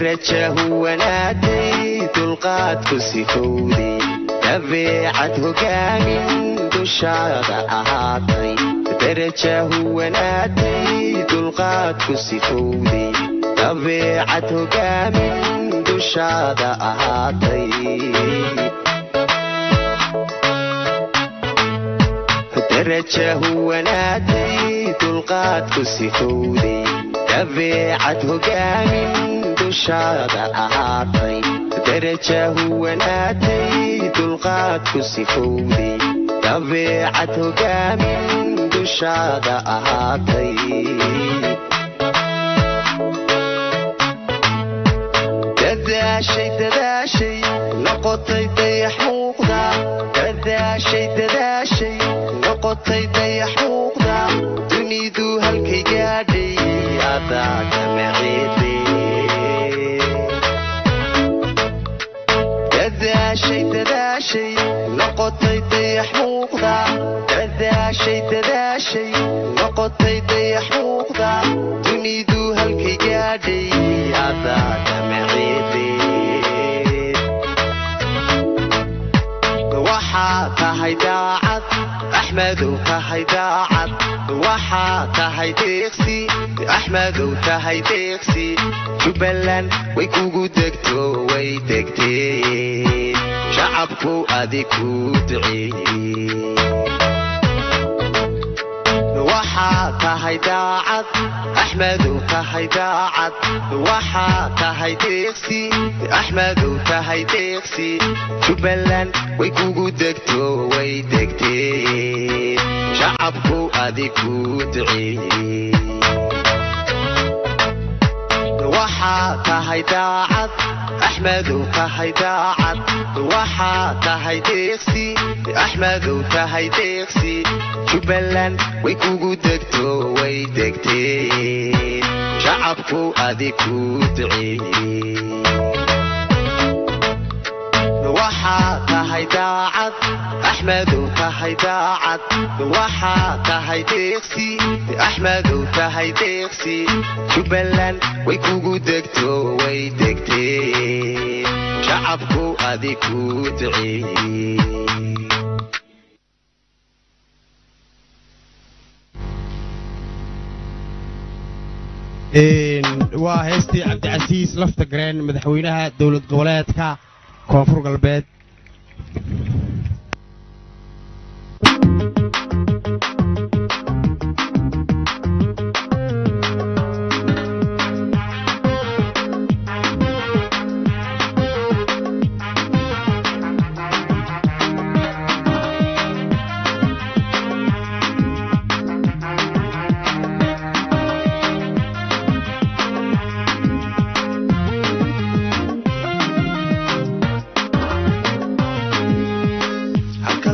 درجه ونادي دلقات كسكودي تبعته كامل دشاد أهاتي درجه ونادي دلقات كسكودي تبعته كامل دشاد أهاتي درجه ونادي دلقات كسكودي تبعته كامل دشاد أهاتي درجه ونادي دلقات كسكودي تبعته كامل دشاد أهاتي تداشي لقطي ضيح موقدا تداشي لقطي ضيح موقدا تنيدو هالكي قادي أضاك معيدي تداشي نقطي طيح موقضة تداشي نقطي طيح موقضة تنيدو هالكي قادي أضاك معيدي وحاك هيداعت أحمد وكهيداعت وحاك هيديقسي أحمد وكهيديقسي جبلان ويكوكو دكتو ويدكتي شعبكو أديكو دعي وحاك هيداعت أحمد وكهيداعت وحاك هيديقسي أحمد وكهيديقسي جبلان ويكوكو دكتو ويدكتي شعبكو أديكو دعي وحاك هيداعت أحمد وكهيداعت وحاك هيديقسي أحمد وكهيديقسي جبلان ويكوكو دكتو ويدكتي شعبكو أديكو دعي وحاك هيداعت أحمد وكهيداعت وحاك هيديقسي أحمد وكهيديقسي جبلان ويكوكو دكتو ويدكتي شعبكو أديكو دعي waa heestii cabdicasiis lafta gareen madaxweynaha dowlad goboleedka koonfur galbeed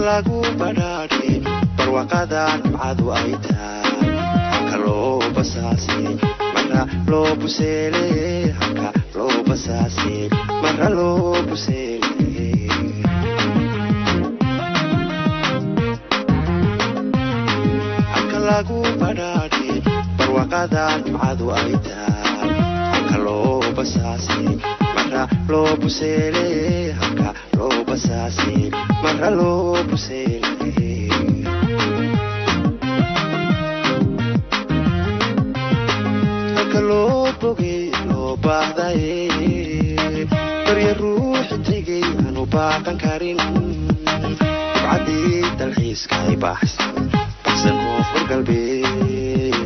lagu badhaadhe barwaaqadan macadu ay tahay halka loo basaasay marra loo buseele halka loo basaasay marra loo buseele halka lagu badhaadhe barwaaqadan macadu ay tahay halka loo basaasay marra loo buseele halka loo basaasay marra loo buseele halka loo bogay loo baahdaye barya ruuxi tegay aanu baaqan karin dabcadii dalxiiska ay baxsan koonfur galbeed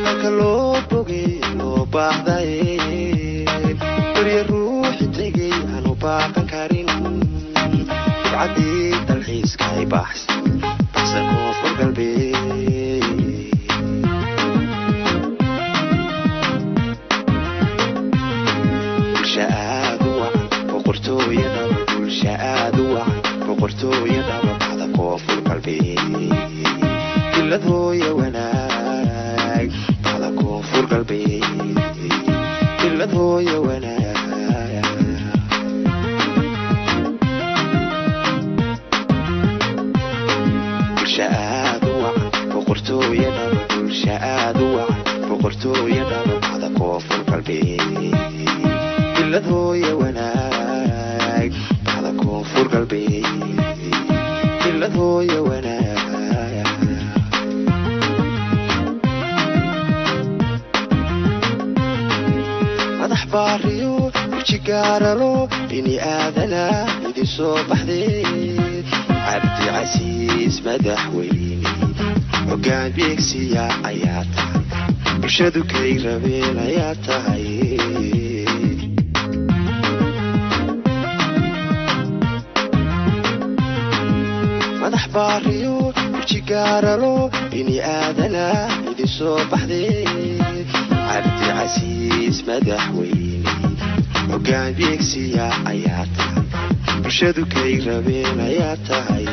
halka loo bogay loo baahdaye barya ruuxi tegay aanu baaqan karin dabcadii dalxiiska ay baxsan koonfur galbeed bulsha aad u wacan boqortooyadaba bulsha aad u wacan boqortooyadaba bacda koonfur galbeed ilad hooya wanaag bacda koonfur galbeed ilad hooya wanaag bulsha aad u wacan boqortooyadaba bulsha aad u wacan boqortooyadaba bacda koonfur galbeed ilad hooya wanaag bacda koonfur galbeed ilad hooya wanaag madax baariyo ujigaaralo bini aadana idi soo baxdeed cabdicasiis madaxweyne hoggaan beegsiya ayaa tahay bulshadu kay rabeen ayaa tahay madax baariyo ujigaaralo bini aadana idi soo baxdeed cabdicasiis madaxweyne hoggaan beegsiya ayaa tahay bulshadu kay rabeen ayaa tahay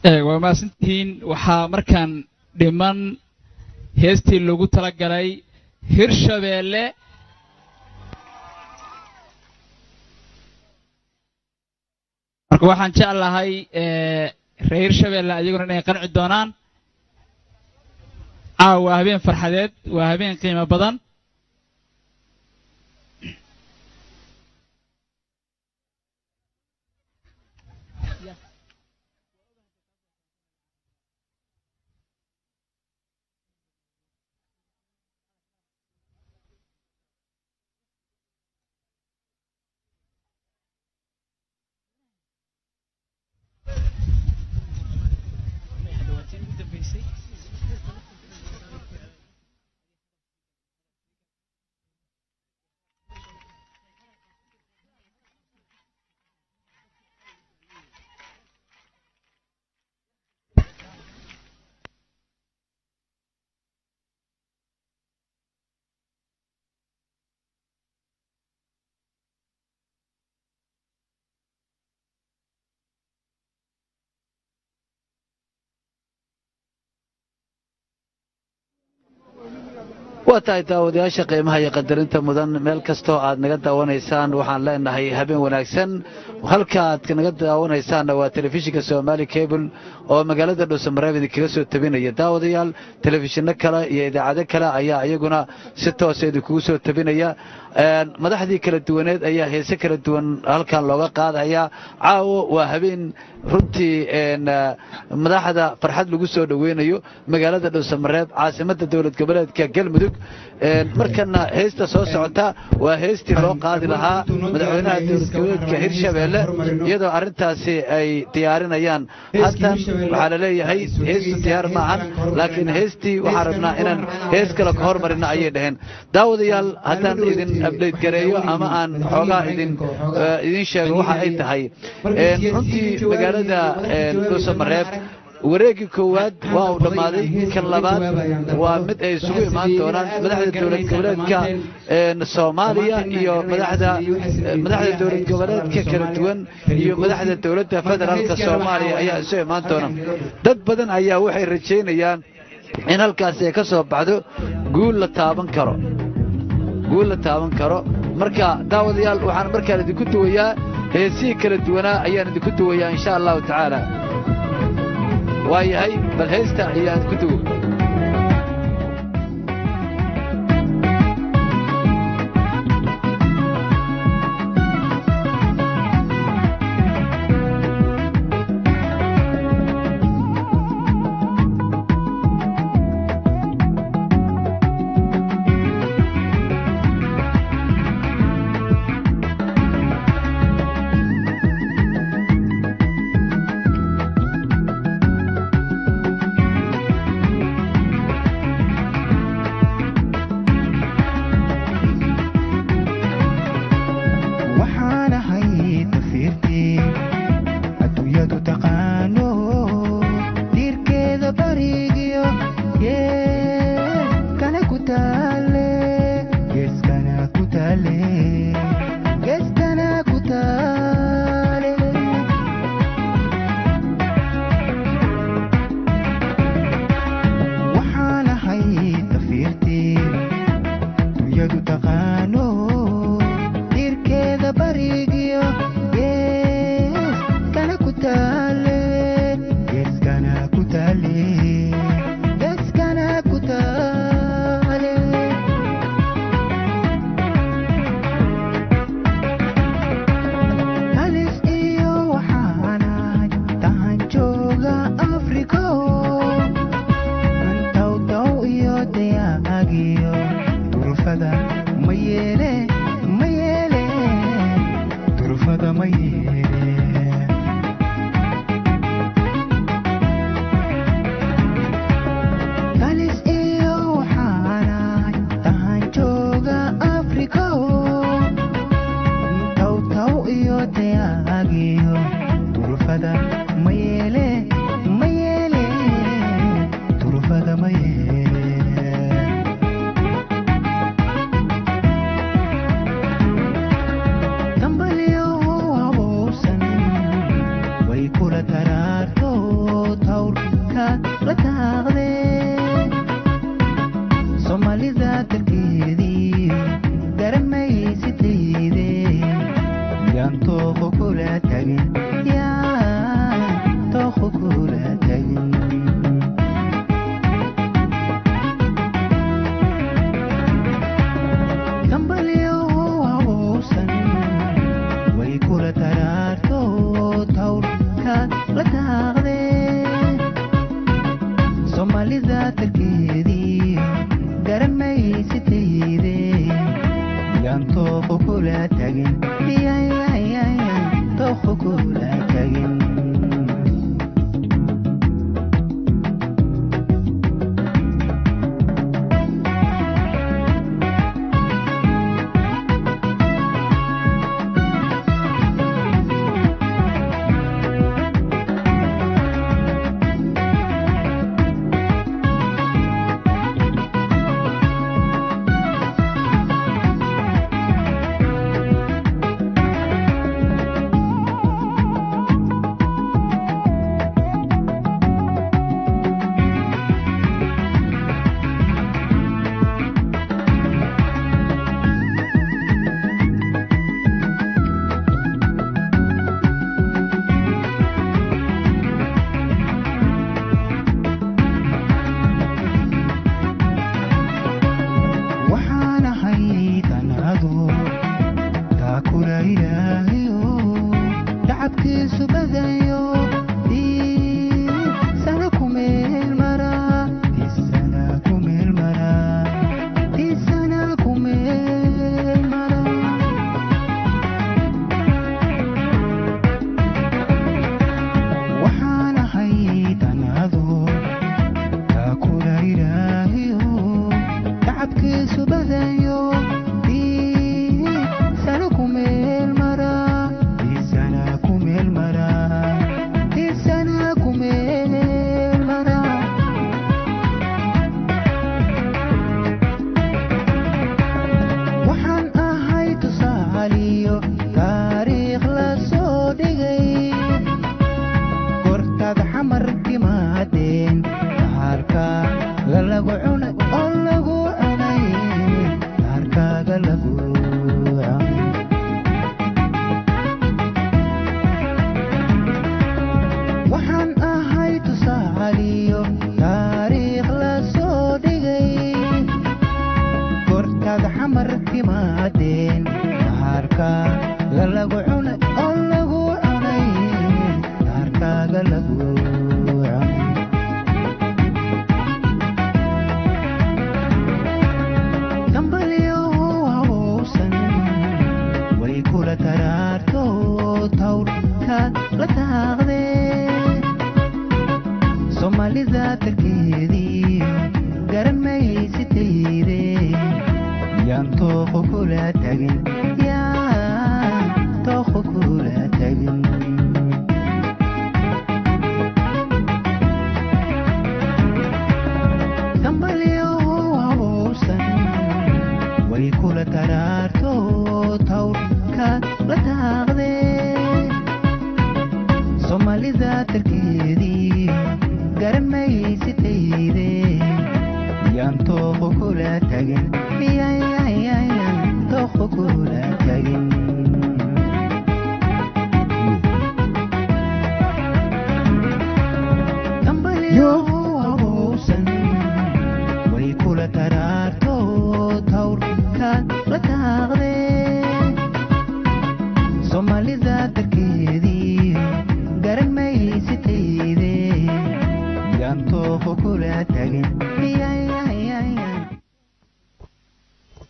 waa maasantiin waxaa markaan dhiman heestii loogu talagalay Hirshabeelle marka waxaan jeclahay reer Hirshabeelle ayaguna inay qanci doonaan waa habeen farxadeed waa habeen qiimo badan waa tahay daawadayaasha qiimaha iyo qadarinta mudan meel kastoo aad naga daawanaysaan waxaan leenahay habeen wanaagsan halka aad naga daawanaysaanna waa telefishinka Somali Cable oo magaalada Dhuusamareeb idinkaga soo tabinaya daawadayaal telefishinno kale iyo idaacado kale ayaa iyaguna si toos ah idinkugu soo tabinaya madaxdii kala duwaneed ayaa heese kala duwan halkan looga qaadaya caawo waa habeen runtii madaxda farxad lagu soo dhaweynayo magaalada Dhuusamareeb caasimadda dawlad goboleedka Galmudug markana heesta soo socota waa heestii loo qaadi lahaa madaxweynaha dawlad goboleedka Hirshabeelle iyadoo arintaasi ay diyaarinayaan haatan waxaa la leeyahay heestu diyaar maahan laakiin heestii waxaan rabnaa inaan hees kale ka hormarino ayay dhaheen daawadayaal haddaan idin update gareeyo ama aan xoogaa idin sheego waxa ay tahay runtii magaalada Dhuusamareeb wareegii koowaad waa uu dhammaaday kan labaad waa mid ay isugu imaan doonaan madaxda dawlad goboleedka Soomaaliya iyo madaxda dawlad goboleedka kala duwan iyo madaxda dawladda federaalka Soomaaliya ayaa isu imaan doona dad badan ayaa waxay rajeynayaan in halkaas ay ka soo baxdo guul la taaban karo marka daawadayaal waxaan markaan idinku duwayaa heesii kala duwanaa ayaan idinku duwayaa insha Allah taala waayahay bal heesta ayaan ku duwo yaan tooqo kula tagin tooqo kula tagin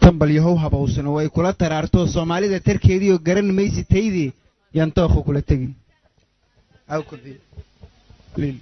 tambal yahow habowsan oo ay kula taraarto Soomaalida tarkeedii oo garan maysitaydii yaan tooxo kula tagin aw kudi lil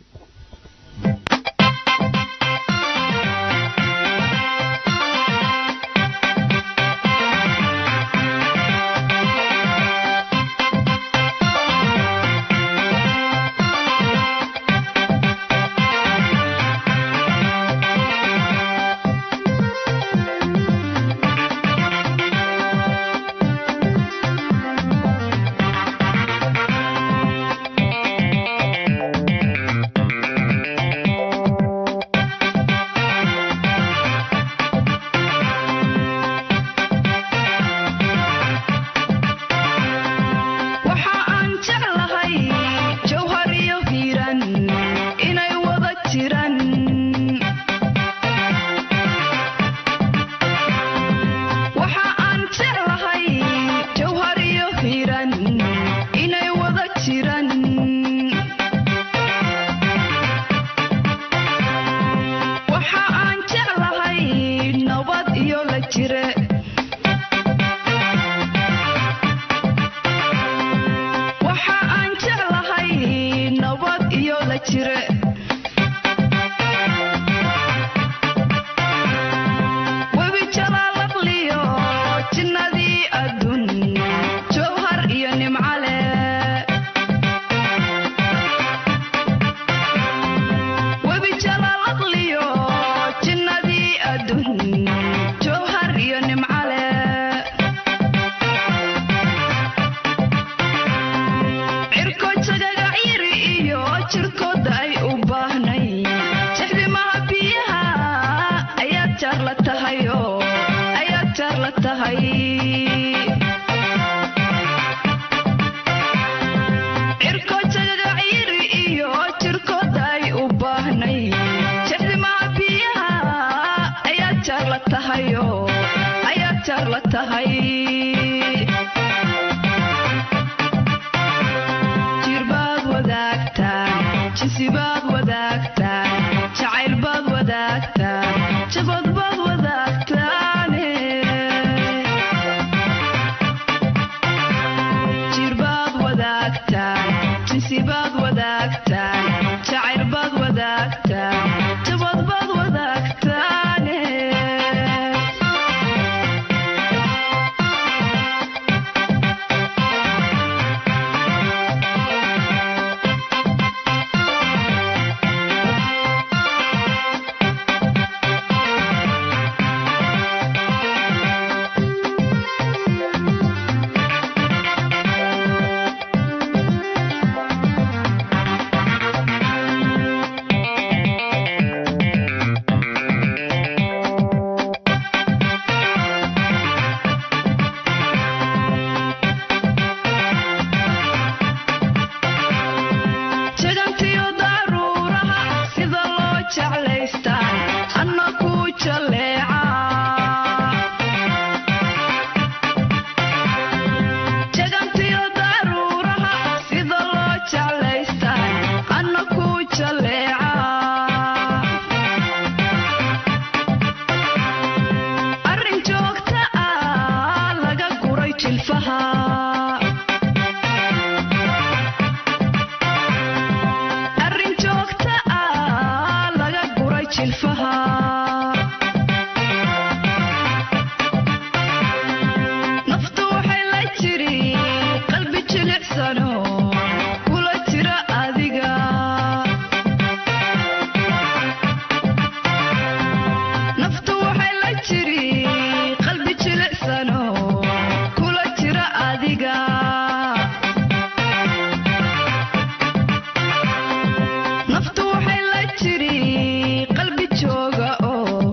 jire webi jalaalaqliyo jinnadii adduun jawhar iyo nimcale webi jalaalaqliyo jinnadii adduun jawhar iyo nimcale cirko jagagacyiri iyo jirkooda ay u baahnay jexdimaha biyaha ayaad jaar la tahayo ayaad jaar la tahay cirko jagagacyiri iyo jirkooda ay u baahnay jexdimaha biyaha ayaad jaar la tahayo ayaad jaar la tahay jirbaad wadaagtaan jinsibaad wadaagtaan jacayl baad wadaagtaan jabad baad wadaagtaane jirbaad wadaagtaan jinsibaad wadaagtaan jacayl baad wadaagtaan jabad baad wadaagtaane jagantiyo daruuraha sida loo jeclaystaa anna ku jaleeca jagantiyo daruuraha sida loo jeclaystaa anna ku jaleeca arrin joogta ah laga guray jilfaha arrin joogta ah laga guray jilfaha naftu waxay la jiri qalbi jilicsano kula jira adiga naftu waxay la jiri qalbi jilicsano kula jira adiga naftu waxay la jiri qalbi jooga oo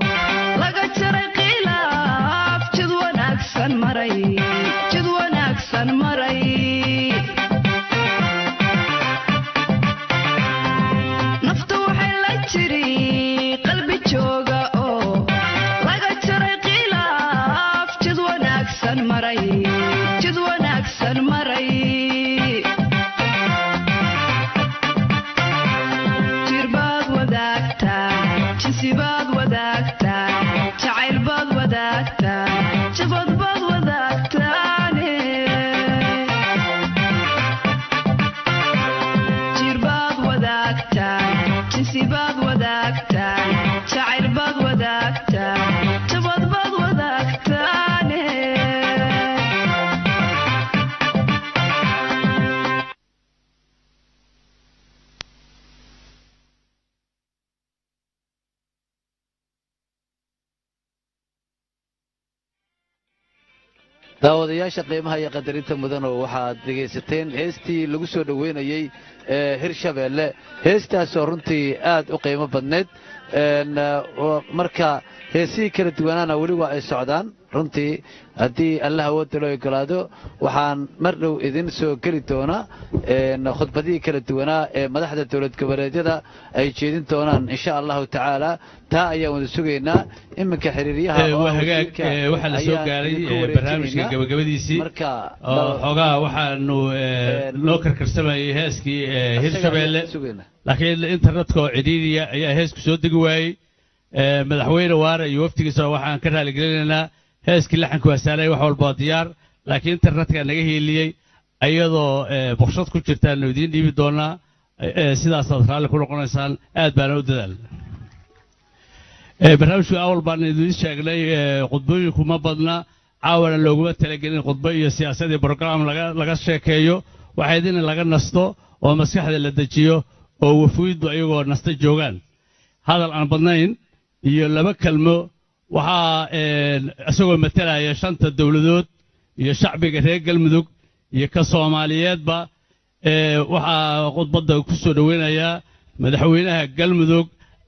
laga jaray khilaaf jid wanaagsan maray jid wanaagsan maray naftu waxay la jiri qalbi jooga oo laga jaray khilaaf jid wanaagsan maray jid wanaagsan maray jirbaad wadaagtaan jinsibaad wadaagtaan jacayl baad wadaagtaan jabad baad wadaagtaane jirbaad wadaagtaan jinsibaad wadaagtaan jacayl baad wadaagtaan jabad baad wadaagtaane daawadayaasha qiimaha iyo qadarinta mudano waxaad dhegaysateen heestii lagu soo dhoweynayey hirshabeelle heestaasoo runtii aad u qiimo badnayd marka heesihii kala duwanaana weli waa ay socdaan runtii haddii allah awoodda loo ogolaado waxaan mar dhow idin soo geli doona khudbadihii kala duwanaa ee madaxda dowlad goboleedyada ay jeedin doonaan insha allahu tacaala taa ayaan wada sugaynaa iminka xiriiryaha waxaa la soo gaaray barnaamijka gabagabadiisii oo xoogaa waxaanu loo karkarsamayay heeskii hirshabeelle laakiin internetka oo cidhiidhiya ayaa heesku soo degi waayey madaxweyne waare iyo waftigiisa waxaan ka raaligelinaynaa heeskii laxanku waa saalay wax walba waa diyaar laakiin internetka naga hiiliyey ayadoo boqshad ku jirtaanu idiin dhiibi doonaa sidaasaad raalli ku noqonaysaan aad baana u dadaal barnaamijku awal baan idiin sheegnay khudbooyinku ma badna caawana looguma talagelin khudbo iyo siyaasadii brograam laga sheekeeyo waxayd in laga nasto oo maskaxda la dejiyo oo wafuuddu ayagoo nasta joogaan hadal aan badnayn iyo laba kelmo waxaa isagoo matalaya shanta dowladood iyo shacbiga reer galmudug iyo ka soomaaliyeedba waxaa khudbadda ku soo dhoweynayaa madaxweynaha galmudug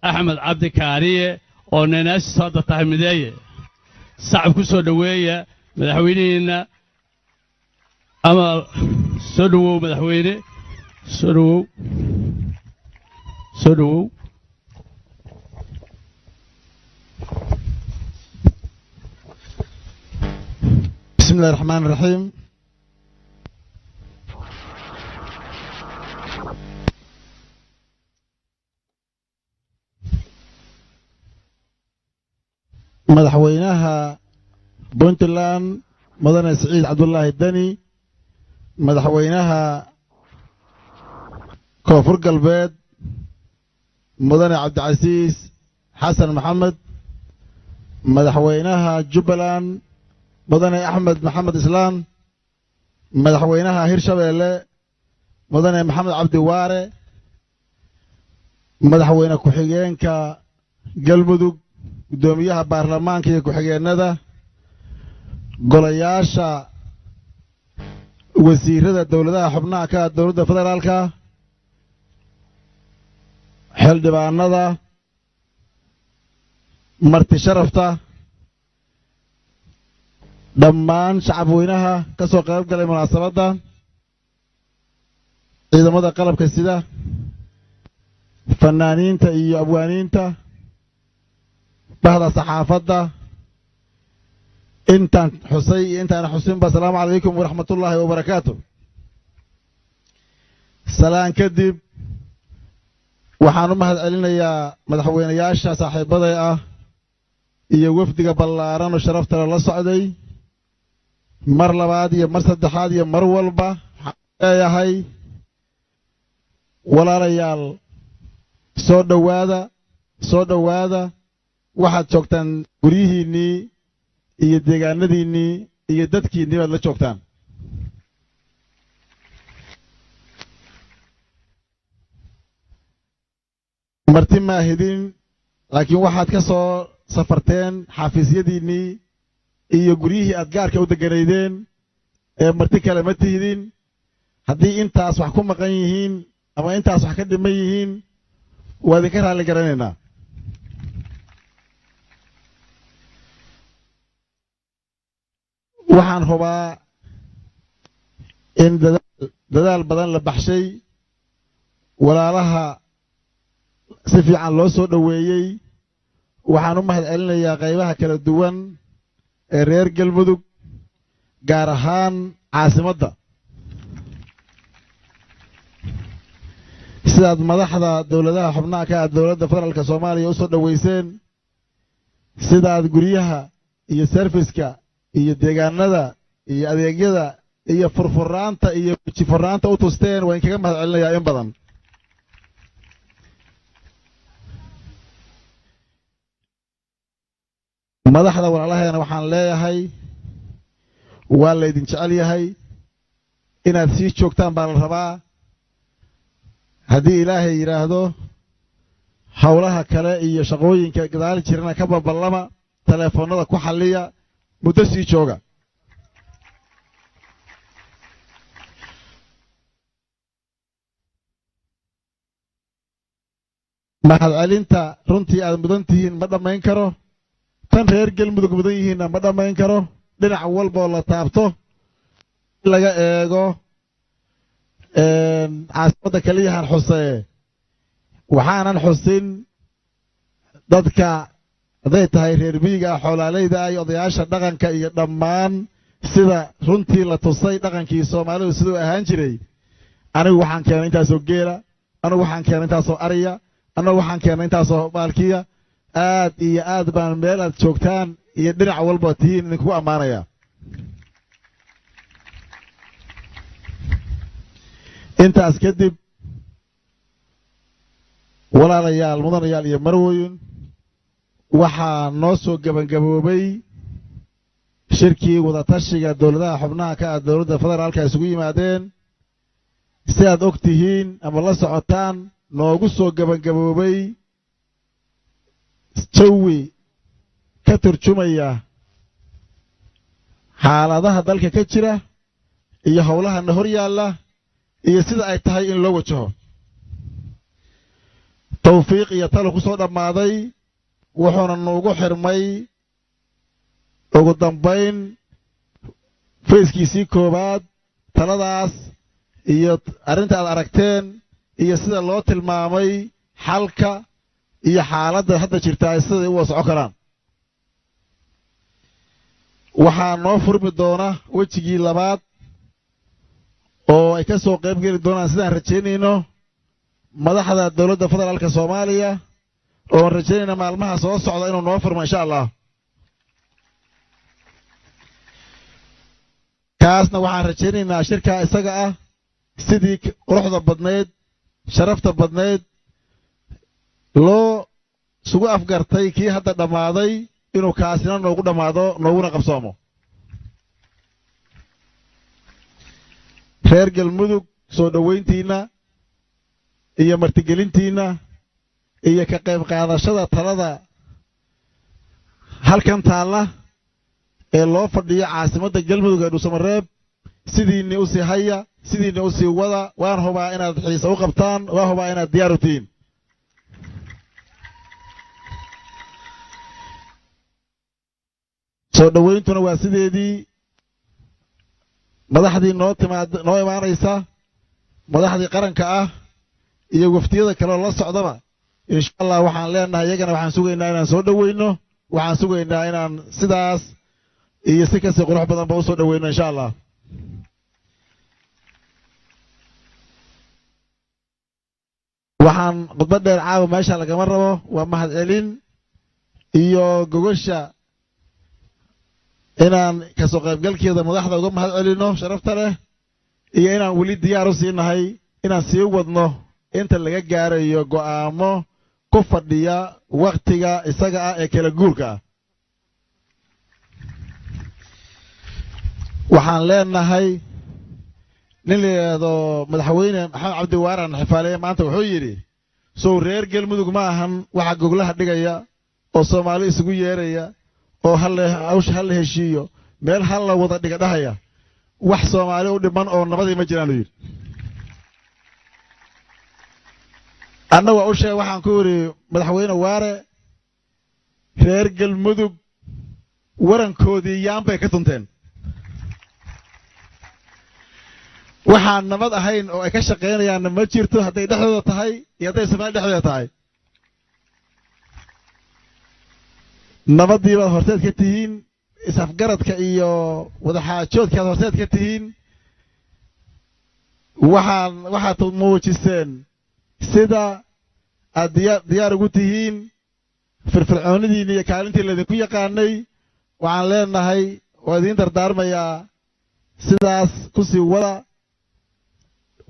axmed cabdi kaariye oo neenaashis hadda tahay mideeye sacab ku soo dhoweeya madaxweynihiinna ama soo dhowow madaxweyne soo dhowow soo dhowow بسم الله الرحمن الرحيم madaxweynaha puntland mudane siciid cabdullaahi deni madaxweynaha koonfur galbeed mudane cabdicasiis xasan maxamed madaxweynaha jubbaland mudane axmed maxamed islaan madaxweynaha hirshabeelle mudane maxamed cabdi waare madaxweyne ku-xigeenka galmudug guddoomiyaha baarlamaanka iyo ku-xigeenada golayaasha wasiirada dowladaha xubnaha ka dowladda federaalka xildhibaanada marti sharafta dhammaan shacabweynaha ka soo qayb galay munaasabadda ciidamada qalabka sida fanaaniinta iyo abwaaniinta bahda saxaafadda intaan xusay iyo intaana xusinba asalaamu calaykum waraxmatullaahi wabarakaatu salaan kadib waxaan u mahad celinayaa madaxweynayaasha saaxiibaday ah iyo wafdiga ballaaran oo sharaftale la socday mar labaad iyo mar saddexaad iyo mar walba waxaan leeyahay walaalayaal soo dhowaada waxaad joogtaan guryihiinnii iyo deegaanadiinnii iyo dadkiinnii baad la joogtaan marti maahidin laakiin waxaad ka soo safarteen xafiisyadiinnii iyo guryihii aad gaarka u degganaydeen ee marti kale ma tihidin haddii intaas wax ku maqan yihiin ama intaas wax ka dhiman yihiin waa idinka raalli garanaynaa waxaan hubaa in dadaal badan la baxshay walaalaha si fiican loo soo dhoweeyey waxaan u mahad celinayaa qaybaha kala duwan ee reer galmudug gaar ahaan caasimadda sidaad madaxda dowladaha xubnaha ka ah dowladda federaalka soomaaliya u soo dhoweyseen sidaad guryaha iyo serviska iyo deegaanada iyo adeegyada iyo furfuraanta iyo wejifuraanta u tusteen waa inkaga mahad celinayaa in badan madaxda walaalaheena waxaan leeyahay waa laydin jecel yahay inaad sii joogtaan baa la rabaa haddii ilaahay yidhaahdo howlaha kale iyo shaqooyinka gadaal jirana ka baballama teleefoonnada ku xalliya muddo sii jooga mahad celinta runtii aad mudan tihiin ma dhammayn karo tan reer galmudug mudan yihiinna ma dhammayn karo dhinac walboo la taabto in laga eego caasimadda keliyahan xusee waxaanan xusin dadka hadday tahay reer miyiga ah xoolaaleyda ah iyo odayaasha dhaqanka iyo dhammaan sida runtii la tusay dhaqankii soomaalidu siduu ahaan jiray anigu waxaan keenay intaasoo geela anigu waxaan keenay intaasoo ariya anigu waxaan keenay intaasoo baalkiya aad iyo aad baan meel aad joogtaan iyo dhinac walba tihiin idinkugu ammaanaya intaas kadib walaalayaal mudanayaal iyo marweyn waxaa noo soo gabagaboobay shirkii wadatashiga dowladaha xubnaha ka ah dowladda federaalka isugu yimaadeen si aad og tihiin ama la socotaan noogu soo gabagaboobay jawi ka turjumaya xaaladaha dalka ka jira iyo howlahana hor yaalla iyo sida ay tahay in loo wajaho tawfiiq iyo talo ku soo dhammaaday wuxuuna nuugu xirmay ugu dambayn fayskiisii koowaad taladaas iyo arrinta aad aragteen iyo sida loo tilmaamay xalka iyo xaaladda hadda jirtaa siday u wada soco karaan waxaa noo furmi doona wejigii labaad oo ay ka soo qayb geli doonaan sidaan rajaynayno madaxda dowladda federaalka soomaaliya oon rajaynayna maalmaha soo socda inuu noo furmo insha allah kaasna waxaan rajaynaynaa shirkaa isaga ah sidii quruxda badnayd sharafta badnayd loo sugu afgartay kii hadda dhammaaday inuu kaasina noogu dhammaado nooguna qabsoomo reer galmudug soo dhowayntiinna iyo martigelintiinna iyo ka qayb qaadashada talada halkan taalla ee loo fadhiyo caasimadda galmudug ee dhuusamareeb sidiinni u sii haya sidiinni u sii wada waan hubaa inaad xiise u qabtaan waan hubaa inaad diyaar u tihiin soo dhowayntuna waa sideedii madaxdii noo imaanaysa madaxdii qaranka ah iyo waftiyada kaleo la socdaba insha allah waxaan leenahay iyagana waxaan sugaynaa inaan soo dhowayno waxaan sugaynaa inaan sidaas iyo si kasii qurux badanba u soo dhowayno insha allah waxaan khudbad dheer caawa meesha lagama rabo waa mahad celin iyo gogosha inaan kasoo qaybgalkeeda madaxda uga mahad celinno sharafta leh iyo inaan weli diyaar u siinahay inaan sii wadno inta laga gaarayo go'aamo ku fadhiya wakhtiga isaga ah ee kala guurka ah waxaan leenahay nin la yidhaahdo madaxweyne maxamed cabdi waaran xifaaleeye maanta wuxuu yidhi sow reer galmudug ma ahan waxa goglaha dhigaya oo soomaali isugu yeeraya oo hal la heshiiyo meel hal la wada dhiga dhahaya wax soomaali u dhiman oo nabadii ma jiraan uu yidhi anna waa u sheeg waxaan ku yidhi madaxweyne waare reer galmudug warankoodii yaan bay ka tunteen waxaan nabad ahayn oo ay ka shaqaynayaanna ma jirto hadday dhexdooda tahay iyo hadday soomaali dhexdooda tahay nabaddii baad horteed ka tihiin is-afgaradka iyo wadaxaajoodka aad horteed ka tihiin waxaad muujiseen sida aad diyaar ugu tihiin firfircoonidiinni iyo kaalintii laydinku yaqaanay waxaan leenahay waa idiin dardaarmayaa sidaas ku sii wada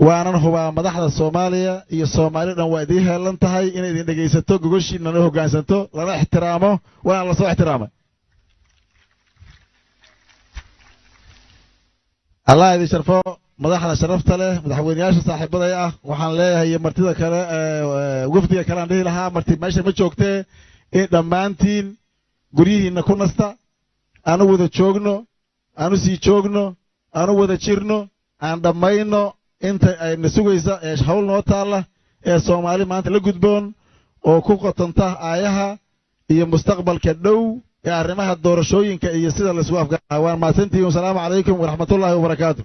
waanan hubaa madaxda soomaaliya iyo soomaali dhan waa idiin heelan tahay inay idin dhegaysato gogoshiinana hoggaansanto lana ixtiraamo waana la soo ixtiraamay allah idin sharfo madaxda sharafta leh madaxweyneyaasha saaxiibaday ah waxaan leeyahay iyo martida kale wafdiga kale aan dhihi lahaa marti meesha ma joogtee in dhammaantiin guryihiinna ku nasta aanu wada joogno aanu sii joogno aanu wada jirno aan dhammayno inta ayna sugaysa ee hawl noo taalla ee soomaali maanta la gudboon oo ku qotanta aayaha iyo mustaqbalka dhow ee arrimaha doorashooyinka iyo sida la isugu afgaraa waan mahadsantihiin wasalaamu calaykum waraxmatullaahi wabarakaatu